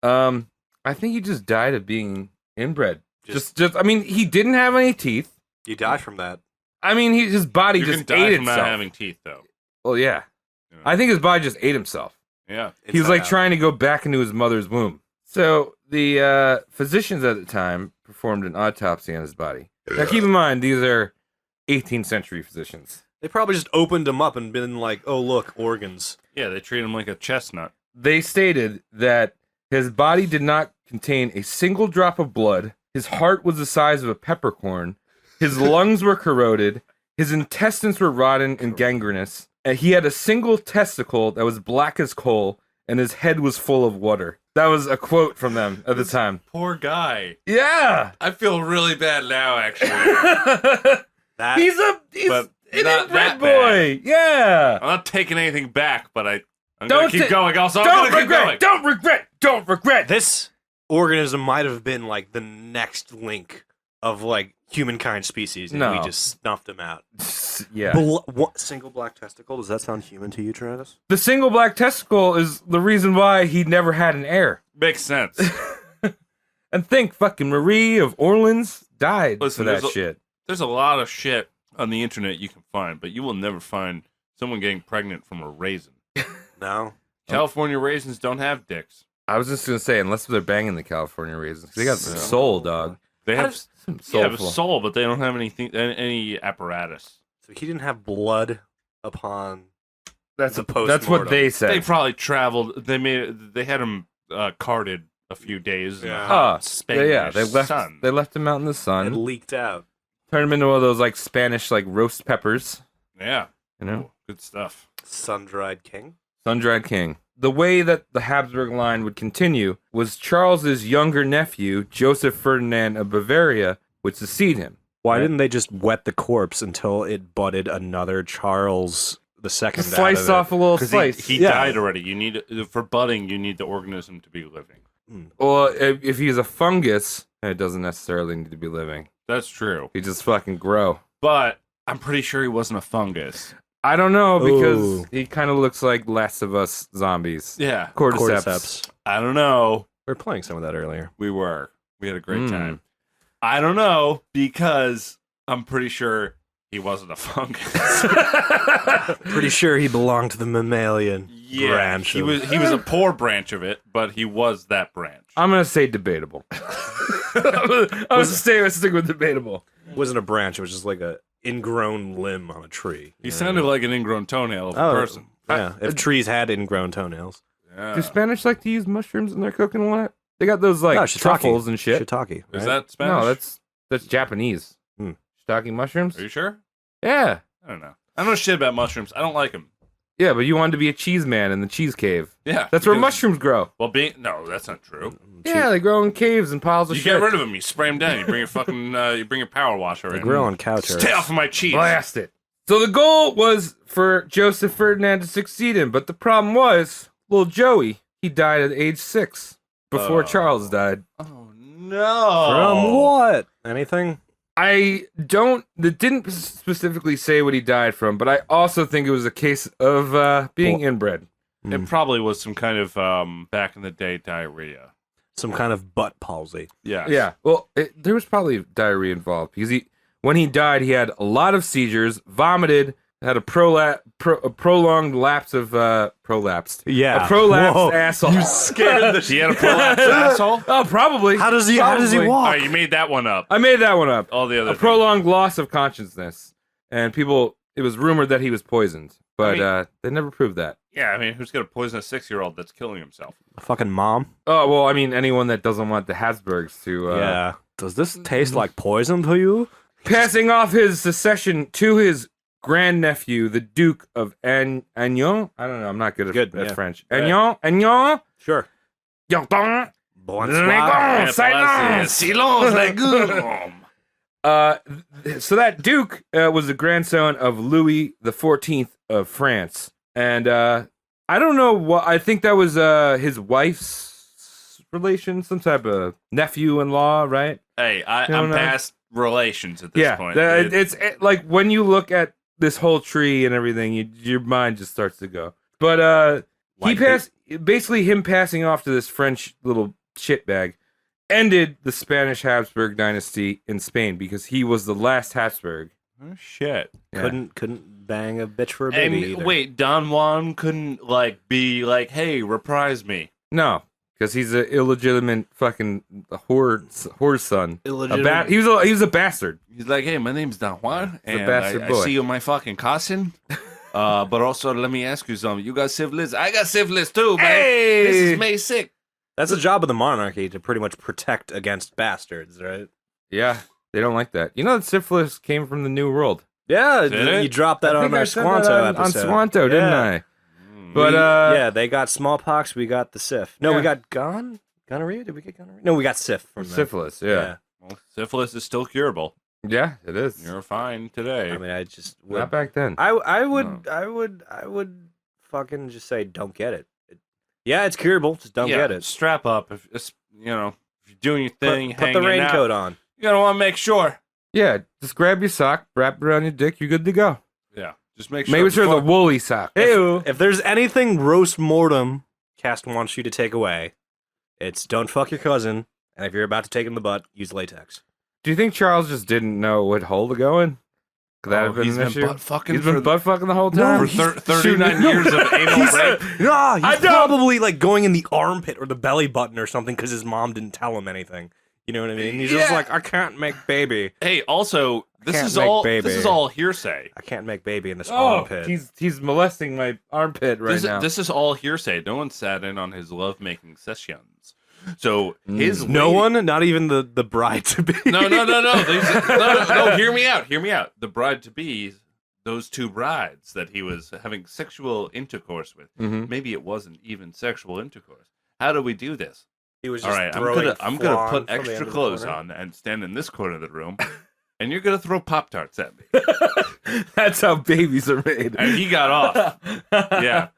I think he just died of being inbred. Just I mean, he didn't have any teeth. You die from that. I mean, his body You just can die ate from itself. not having teeth, though. Well, yeah. Yeah. I think his body just ate himself. Yeah. He was Inside like out. trying to go back into his mother's womb. So the physicians at the time performed an autopsy on his body. Now keep in mind, these are 18th century physicians. They probably just opened him up and been like, "Oh, look, organs." Yeah, they treat him like a chestnut. They stated that his body did not contain a single drop of blood. His heart was the size of a peppercorn. His lungs were corroded. His intestines were rotten and gangrenous. And he had a single testicle that was black as coal, and his head was full of water. That was a quote from them at the time. Poor guy. Yeah. I feel really bad now, actually. That he's But an not inbred that boy. Yeah. I'm not taking anything back, but I'm Don't gonna keep ta- going. Also, I'm Don't gonna keep regret. going. Don't regret. Don't regret. this organism might have been like the next link of like humankind species, and No. we just snuffed them out. Yeah. What single black testicle? Does that sound human to you, Travis? The single black testicle is the reason why he never had an heir. Makes sense. And think, fucking Marie of Orleans died Listen, for that there's a- shit. There's a lot of shit on the internet you can find, but you will never find someone getting pregnant from a raisin. No. California raisins don't have dicks. I was just gonna say, unless they're banging the California raisins, they got some soul, dog. They have Some they have a soulful. soul, but they don't have any apparatus. So he didn't have blood upon. That's the that's what post-mortem. they said. They probably traveled. They had them carted a few days. In the Yeah. hot Spanish they left. sun. They left him out in the It sun. leaked out. Turned him into one of those like Spanish like roast peppers. Yeah, You know, good stuff. Sun-dried king. sun-dried king. The way that the Habsburg line would continue was Charles's younger nephew, Joseph Ferdinand of Bavaria, would succeed him. Why Right. didn't they just wet the corpse until it budded another Charles II? Slice off a little Because slice. he Yeah. died already. You need for budding. You need the organism to be living. Well, if he's a fungus, it doesn't necessarily need to be living. That's true. He just fucking grow. But I'm pretty sure he wasn't a fungus. I don't know because Ooh. he kind of looks like Last of Us zombies. Yeah, Cordyceps. I don't know. We were playing some of that earlier. We had a great Mm. time. I don't know because I'm pretty sure he wasn't a fungus. Pretty sure he belonged to the mammalian branch. he of- was a poor branch of it, but he was that branch. I'm gonna say debatable. I'm gonna stick with debatable. wasn't a branch. It was just like a ingrown limb on a tree. He sounded like an ingrown toenail of a Oh, person. Yeah, if trees had ingrown toenails. Yeah. Do Spanish like to use mushrooms in their cooking a lot? They got those like No, shiitake. truffles and shit. Shiitake. Is right? that Spanish? No, that's Japanese. Hmm. Shiitake mushrooms? Are you sure? Yeah. I don't know. I don't know shit about mushrooms. I don't like them. Yeah, but you wanted to be a cheese man in the cheese cave. Yeah, That's where because- mushrooms grow. Well, no, that's not true. Yeah, they grow in caves and piles of You shit. get rid of them. You spray them down. You bring your fucking, you bring your power washer They in. grow on cow Stay off of my cheese. Blast it. So the goal was for Joseph Ferdinand to succeed him, but the problem was, little Joey, he died at age 6 before Charles died. Oh no! From what? Anything? It didn't specifically say what he died from, but I also think it was a case of being inbred. It probably was some kind of back in the day diarrhea. Some kind of butt palsy. Yeah. Yeah. Well, there was probably diarrhea involved because when he died, he had a lot of seizures, vomited, had a prolonged lapse of prolapsed. Yeah. A prolapsed Whoa. asshole. You scared the He had a prolapsed asshole. Oh, probably. How does he Probably. All walk? right, you made that one up. I made that one up. All the other A prolonged loss of consciousness, and it was rumored that he was poisoned, but I mean- they never proved that. Yeah, I mean, who's gonna poison a 6-year-old that's killing himself? Fucking mom. Oh well, I mean, anyone that doesn't want the Habsburgs to Yeah. Does this taste like poison to you? passing off his succession to his grandnephew, the Duke of Agnon. I don't know. I'm not good at yeah. French. Right. Agnon. Sure. Agnon. Bonsoir. Silence, legumes. So that Duke was the grandson of Louis the 14th of France, and I don't know what. I think that was his wife's relation, some type of nephew-in-law, right? Hey, don't I'm know. past relations at this point. It's like when you look at this whole tree and everything, your mind just starts to go. But basically him passing off to this French little shitbag ended the Spanish Habsburg dynasty in Spain because he was the last Habsburg. Oh, shit. Yeah. Couldn't bang a bitch for a And baby either. wait, Don Juan couldn't be like, hey, reprise me. No, because he's an illegitimate fucking whore's son. Illegitimate. He was a bastard. He's like, hey, my name's Don Juan, a and bastard I boy. see you my fucking cousin. But also, let me ask you something. You got syphilis? I got syphilis too, man. Hey! This is May sick. That's the job of the monarchy, to pretty much protect against bastards, right? Yeah, they don't like that. You know that syphilis came from the New World. Yeah, Did it? you dropped that I on think I our said Squanto that on episode. Squanto, didn't Yeah. I? But yeah, they got smallpox. We got the syph. No, Yeah. we got gonorrhea. Did we get gonorrhea? No, we got syph from them. syphilis. Yeah. Well, syphilis is still curable. Yeah, it is. You're fine today. I mean, I just Not back then. I would No. I would fucking just say don't get it. Yeah, it's curable. Just don't Yeah, get it. Strap up if you're doing your thing. Put the hanging raincoat out. on. You're gonna want to make sure. Yeah, just grab your sock, wrap it around your dick, you're good to go. Yeah, just make sure. Maybe sure the woolly sock. Ew. If there's anything roast mortem Cast wants you to take away, it's don't fuck your cousin, and if you're about to take him in the butt, use latex. Do you think Charles just didn't know what hole to go in? Could that have been he's an been issue? butt fucking He's been for- butt fucking the whole time. For 39 years of anal rape. No, he's I don't- probably like going in the armpit or the belly button or something because his mom didn't tell him anything. You know what I mean? He's just like, I can't make baby. Hey, also, this Can't is make all baby. this is all hearsay. I can't make baby in this Oh, armpit. he's molesting my armpit right now. This is all hearsay. No one sat in on his lovemaking sessions. So his No lady- one, not even the bride to be. No. No. Hear me out. Hear me out. The bride to be, those two brides that he was having sexual intercourse with. Mhm. Maybe it wasn't even sexual intercourse. How do we do this? He was All just right, I'm throwing gonna flan put from the extra end of the clothes corner. on and stand in this corner of the room, and you're gonna throw Pop-Tarts at me. That's how babies are made. And he got off. Yeah.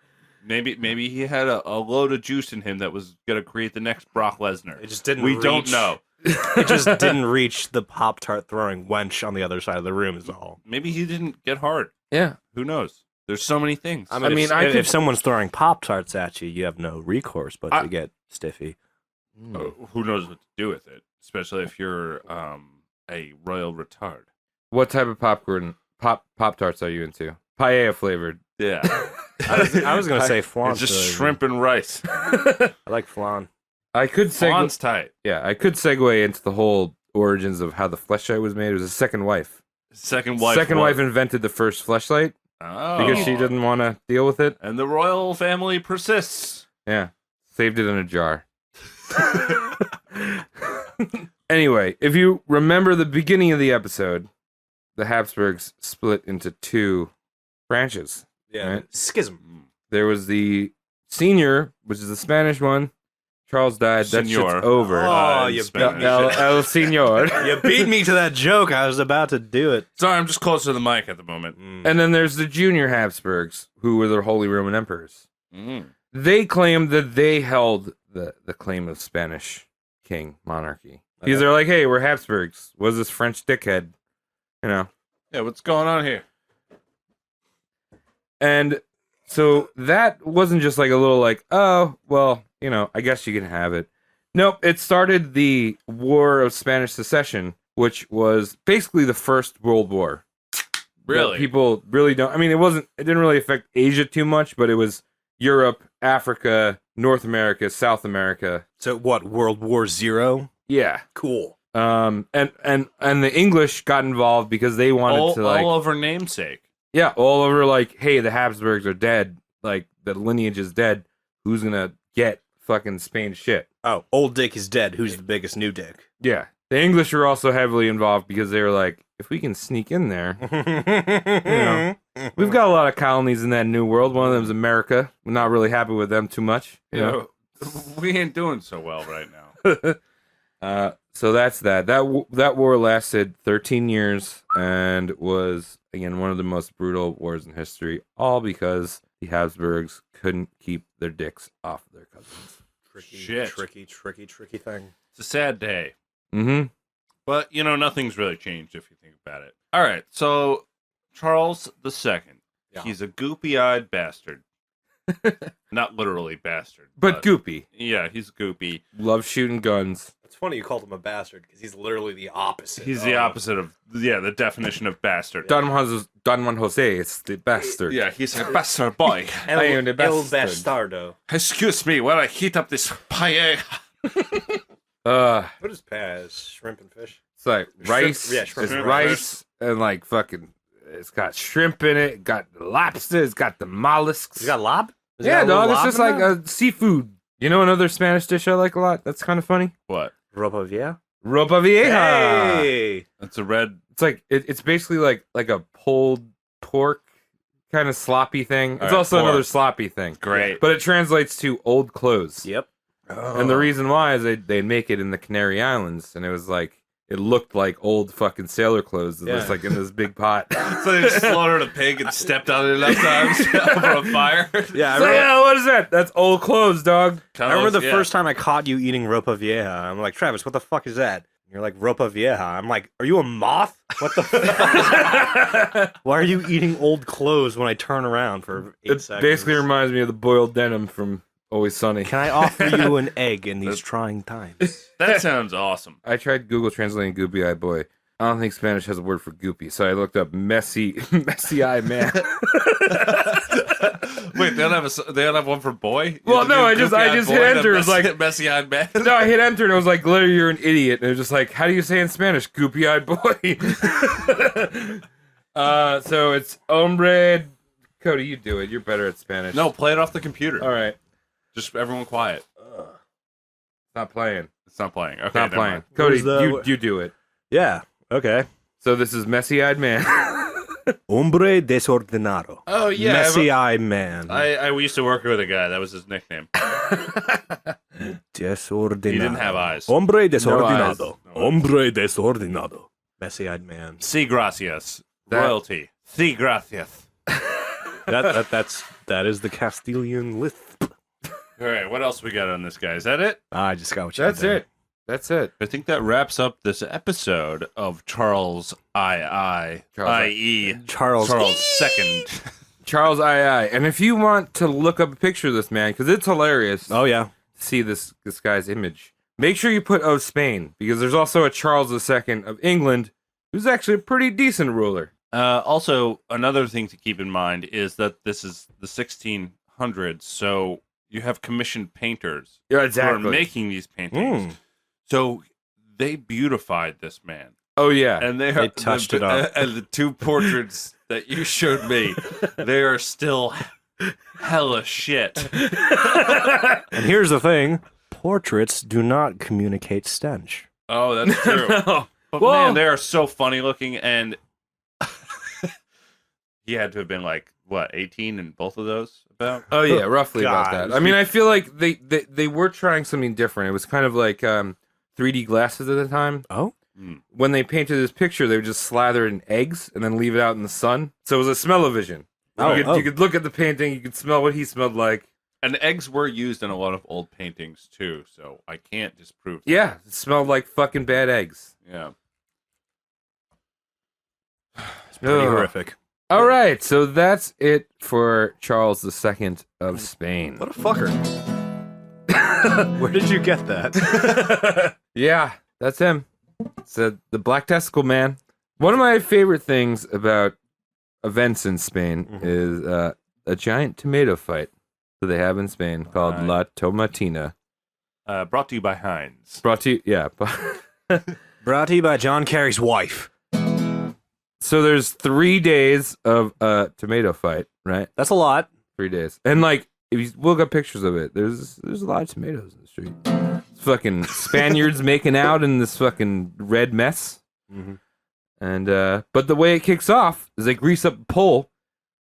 Maybe he had a load of juice in him that was gonna create the next Brock Lesnar. It just didn't. We reach, don't know. It just didn't reach the Pop-Tart throwing wench on the other side of the room. Is all. Maybe he didn't get hard. Yeah. Who knows? There's so many things. I mean, if, I if could- someone's throwing Pop-Tarts at you, you have no recourse but to get stiffy. Who knows what to do with it? Especially if you're a royal retard. What type of Pop-Tarts are you into? Paella flavored. Yeah. I was gonna say flan. It's just so- shrimp and rice. I like flan. I could Flan's tight. I could segue into the whole origins of how the fleshlight was made. It was a second wife. Second wife. Second what? wife invented the first fleshlight Oh. because she didn't want to deal with it. And the royal family persists. Yeah. Saved it in a jar. Anyway, if you remember the beginning of the episode, the Habsburgs split into two branches. Yeah, Right. schism. There was the senior, which is the Spanish one. Charles died. That Senor. shit's over. Oh, in you Spanish. El Senor. You beat me to that joke. I was about to do it. Sorry, I'm just close to the mic at the moment. And then there's the junior Habsburgs, who were the Holy Roman Emperors. Mm. They claimed that they held the claim of Spanish king monarchy. Because they're like, hey, we're Habsburgs. What's this French dickhead? You know. Yeah, what's going on here? And so that wasn't just like a little like, oh, well, you know, I guess you can have it. Nope, it started the War of Spanish Secession, which was basically the first World War. Really? That people really don't. I mean, it didn't really affect Asia too much, but it was Europe, Africa, North America, South America. So what? World War Zero? Yeah. Cool. And the English got involved because they wanted to like all over namesake. yeah, all over like, hey, the Habsburgs are dead. Like the lineage is dead. Who's gonna get fucking Spain's shit? Oh, old Dick is dead. Who's the biggest new Dick? Yeah. The English were also heavily involved because they were like, if we can sneak in there, we've got a lot of colonies in that new world. One of them is America. We're not really happy with them too much. You know? We ain't doing so well right now. So that's that. That war lasted 13 years and was, again, one of the most brutal wars in history, all because the Habsburgs couldn't keep their dicks off their cousins. Shit. Tricky thing. It's a sad day. Mm-hmm. But, you know, nothing's really changed if you think about it. All right, so Charles II. Yeah. He's a goopy-eyed bastard. Not literally bastard. But goopy. Yeah, he's goopy. Loves shooting guns. It's funny you called him a bastard because he's literally the opposite. He's the opposite of, the definition of bastard. Don Juan Jose is the bastard. Yeah, he's a bastard boy. I am the El bastard. Bastardo. Excuse me while I heat up this paella. What is Paz? Shrimp and fish? It's like rice. yeah, shrimp It's and rice and like fucking. It's got shrimp in it. Got the lobster. It's got the mollusks. You got lob? Is Yeah, there a little dog. It's lob just in like that? a seafood. You know another Spanish dish I like a lot? That's kind of funny. What? Ropa Vieja? Ropa vieja. Hey! That's a red. It's like it's basically like a pulled pork kind of sloppy thing. It's All right, also pork. another sloppy thing. Great. But it translates to old clothes. Yep. And the reason why is they make it in the Canary Islands, and it was like it looked like old fucking sailor clothes. It was like in this big pot. So they just slaughtered a pig and stepped on it enough times over a fire. Yeah, I So, remember, yeah, what is that? That's old clothes, dog. I remember the Yeah. first time I caught you eating Ropa Vieja. I'm like, Travis, what the fuck is that? You're like, ropa vieja. I'm like, are you a moth? What the fuck? Why are you eating old clothes when I turn around for 8 It seconds? basically reminds me of the boiled denim from Always Sunny. Can I offer you an egg in these trying times? That sounds awesome. I tried Google translating goopy eye boy. I don't think Spanish has a word for goopy, so I looked up messy eye man. Wait, they don't have one for boy? Well, no, I just hit enter. It was like messy-eyed man. no, I hit enter and it was like, Larry, you're an idiot. And it was just like, how do you say in Spanish? Goopy eyed boy. So it's hombre. Cody, you do it. You're better at Spanish. No, play it off the computer. All right. Just everyone quiet. Not playing. It's not playing. Okay, Not never playing. mind. Cody, Where's the- you do it. Yeah. Okay. So this is messy eyed man. Hombre desordenado. Oh yeah, Messy eye man. I used to work with a guy. That was his nickname. Desordenado. He didn't have eyes. Hombre desordenado. No eyes. Hombre desordenado. Messy eyed man. Sí, gracias. That- Royalty. Sí, gracias. That is the Castilian lisp. All right, what else we got on this guy? Is that it? I just got what you That's had there. it. That's it. I think that wraps up this episode of Charles I.E. Charles. II. Charles II. And if you want to look up a picture of this man, because it's hilarious Oh yeah. to see this guy's image, make sure you put of Spain, because there's also a Charles II of England, who's actually a pretty decent ruler. Also, another thing to keep in mind is that this is the 1600s, so you have commissioned painters Yeah, who exactly. are making these paintings. So they beautified this man. Oh, yeah. And They touched it up. And the two portraits that you showed me, they are still hella shit. And here's the thing: portraits do not communicate stench. Oh, that's true. No. But Well- man, they are so funny looking, and he had to have been like, what, 18 in both of those? About? Oh, yeah, roughly about God. that. I mean, I feel like they were trying something different. It was kind of like 3D glasses at the time. Oh. When they painted this picture, they would just slather it in eggs and then leave it out in the sun. So it was a smell-o-vision. You could look at the painting, you could smell what he smelled like. And eggs were used in a lot of old paintings, too, so I can't disprove that. Yeah, it smelled like fucking bad eggs. Yeah. It's pretty Ugh. horrific. All right, so that's it for Charles II of Spain. What a fucker. Where did you get that? Yeah, that's him. It's the Black Testicle Man. One of my favorite things about events in Spain is a giant tomato fight that they have in Spain called Right. La Tomatina. Brought to you by Heinz. Brought to you, yeah. Brought to you by John Kerry's wife. So there's 3 days of a tomato fight, right? That's a lot. 3 days. And like, if you look up pictures of it, there's a lot of tomatoes in the street. It's fucking Spaniards making out in this fucking red mess. And but the way it kicks off is they grease up a pole,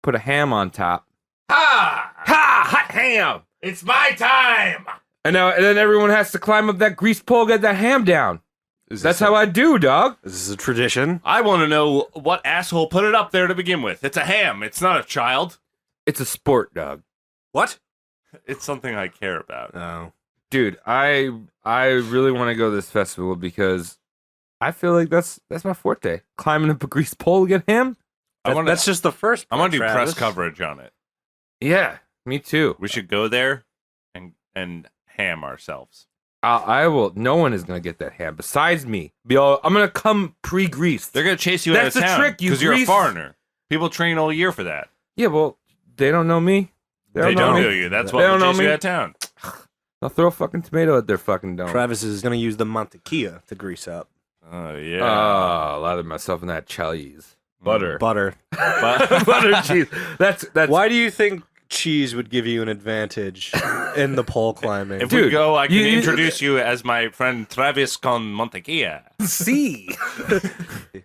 put a ham on top. Ha! Hot ham! It's my time! And then everyone has to climb up that greased pole, get that ham down. That's how I do, dog. This is a tradition. I want to know what asshole put it up there to begin with. It's a ham. It's not a child. It's a sport, dog. What? It's something I care about. Oh. Dude, I really want to go to this festival because I feel like that's my forte. Climbing up a greased pole to get ham? That's just the first I part, want to do Travis. press coverage on it. Yeah, me too. We should go there and ham ourselves. I will. No one is gonna get that ham besides me. I'm gonna come pre-greased. They're gonna chase you That's out of the town trick, you because you're a grease- foreigner. People train all year for that. Yeah, well, they don't know me. They know don't me. know you. That's They why don't they know chase you me. out of town. I'll throw a fucking tomato at their fucking dome. Travis is going to use the mantequilla to grease up. Oh yeah. Oh, lather myself in that cheese. Butter. Butter. Butter cheese. That's Why do you think cheese would give you an advantage in the pole climbing? If Dude, we go, I can you- introduce you as my friend Travis con Mantequilla. C.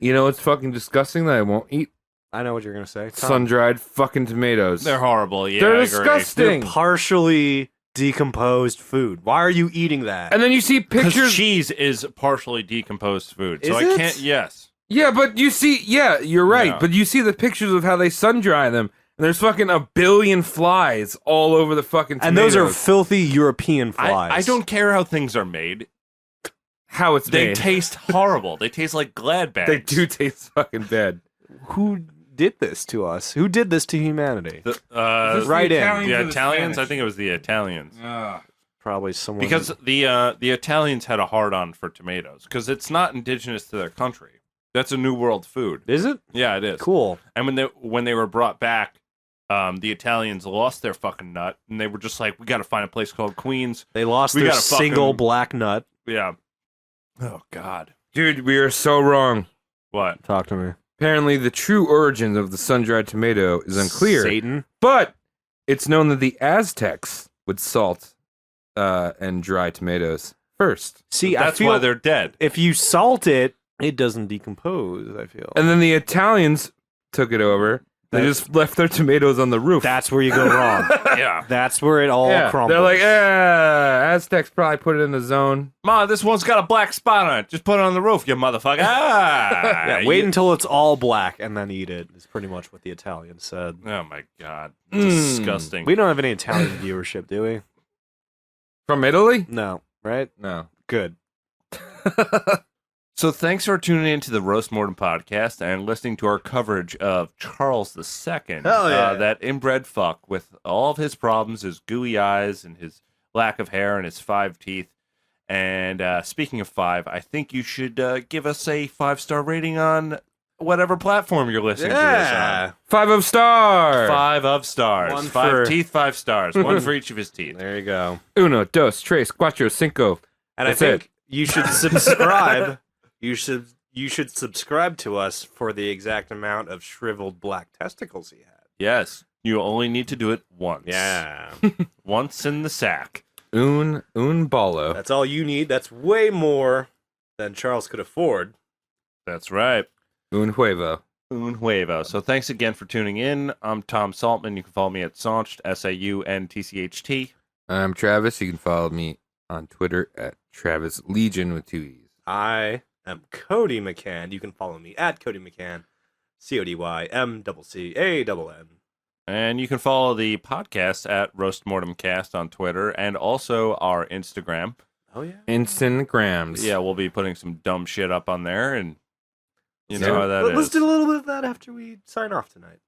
You know what's fucking disgusting that I won't eat? I know what you're going to say. Sun-dried fucking tomatoes. They're horrible. Yeah, They're I agree. disgusting. They're partially decomposed food. Why are you eating that? And then you see Because pictures. cheese is partially decomposed food, so Is I it? can't. Yes. Yeah, but you see, you're right. Yeah. But you see the pictures of how they sun dry them, and there's fucking a billion flies all over the fucking tomatoes. And those are filthy European I flies. don't care how things are made. how it's They made. taste horrible. They taste like Glad bags. They do taste fucking bad. Who did this to us? Who did this to humanity? Right in. The Italians? I think it was the Italians. Probably someone. Because the Italians had a hard-on for tomatoes because it's not indigenous to their country. That's a New World food. Is it? Yeah, it is. Cool. And when they were brought back, the Italians lost their fucking nut, and they were just like, "We got to find a place called Queens." They lost We their gotta single fucking- black nut. Yeah. Oh God. Dude, we are so wrong. What? Talk to me. Apparently, the true origin of the sun-dried tomato is unclear. Satan. But it's known that the Aztecs would salt and dry tomatoes first. See, I That's feel why they're dead. if you salt it, it doesn't decompose. I feel. And then the Italians took it over. They just left their tomatoes on the roof. That's where you go wrong. Yeah. That's where it all crumbles. They're like, Aztecs probably put it in the zone. Ma, this one's got a black spot on it. Just put it on the roof, you motherfucker. Yeah, wait until it's all black and then eat it. Is pretty much what the Italians said. Oh my God. Disgusting. We don't have any Italian viewership, do we? From Italy? No, right? No. Good. So thanks for tuning in to the Roast Mortem podcast and listening to our coverage of Charles II. Hell yeah. That inbred fuck with all of his problems, his gooey eyes and his lack of hair and his 5 teeth. And speaking of 5, I think you should give us a 5-star rating on whatever platform you're listening to this on. 5 of stars. 5 of stars. One 5 for- teeth, 5 stars. One for each of his teeth. There you go. Uno, dos, tres, cuatro, cinco. And That's I think you should subscribe. You should subscribe to us for the exact amount of shriveled black testicles he had. Yes. You only need to do it once. Yeah. Once in the sack. Un ballo. That's all you need. That's way more than Charles could afford. That's right. Un huevo. Un huevo. So thanks again for tuning in. I'm Tom Saltman. You can follow me at Saunched, SAUNTCHT. I'm Travis. You can follow me on Twitter at Travis Legion with 2 E's. I am Cody McCann. You can follow me at Cody McCann, CODYMCCANN. And you can follow the podcast at Roast Mortem Cast on Twitter and also our Instagram. Oh yeah. Instagrams. Yeah, we'll be putting some dumb shit up on there, and you know how that Let's is. do a little bit of that after we sign off tonight.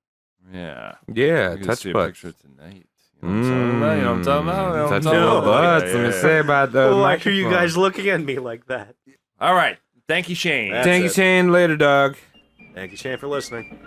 Yeah. Yeah, You can touch see a butts. picture tonight. You know what I'm talking about? You know what I'm Touch talking your about? butts. Yeah, Let me yeah. say about the Why are you microphone. guys looking at me like that? All right. Thank you, Shane. That's Thank you, it. Shane. Later, dog. Thank you, Shane, for listening.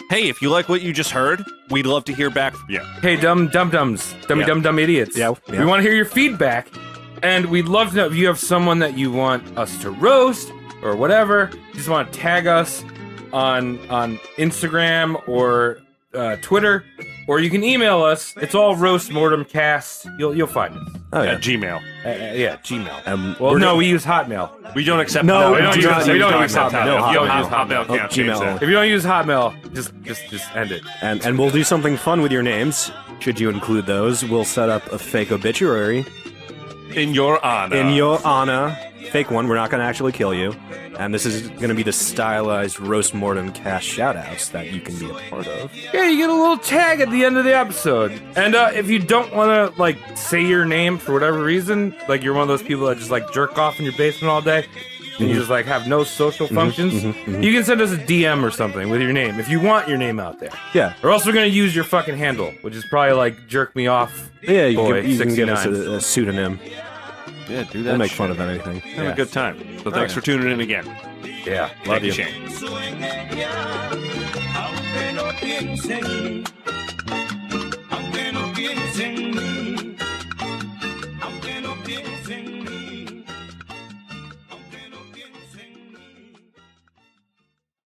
Hey, if you like what you just heard, we'd love to hear back from you. Hey, dum-dums. Yeah. Dumb idiots. Yeah. We want to hear your feedback. And we'd love to know if you have someone that you want us to roast or whatever. You just want to tag us on Instagram or Twitter. Or you can email us. It's all roastmortemcast. You'll find us. Oh At Gmail. Yeah, Gmail. Well, Well, no, we use Hotmail. We don't accept No, we don't do use not we use don't use Hotmail. Hotmail. No If you don't Hotmail. use Hotmail, Oh, can't change Gmail. that. If you don't use Hotmail, just end it. And we'll do something fun with your names. Should you include those, we'll set up a fake obituary In your honor. in your honor. Fake one. We're not going to actually kill you. And this is going to be the stylized roast mortem cast shoutouts that you can be a part of. Yeah, you get a little tag at the end of the episode. And if you don't want to like say your name for whatever reason, like you're one of those people that just like jerk off in your basement all day, and you just like have no social functions, you can send us a DM or something with your name if you want your name out there. Yeah. Or else we're gonna use your fucking handle, which is probably like jerk me off. Yeah, you Boy, can give us 69. a pseudonym. Yeah, do that. We'll make shit. fun of anything. Have a good time. So thanks for tuning in again. Yeah, Thank you, Shane. Aunque no piensen, aunque no piensen, aunque no piensen.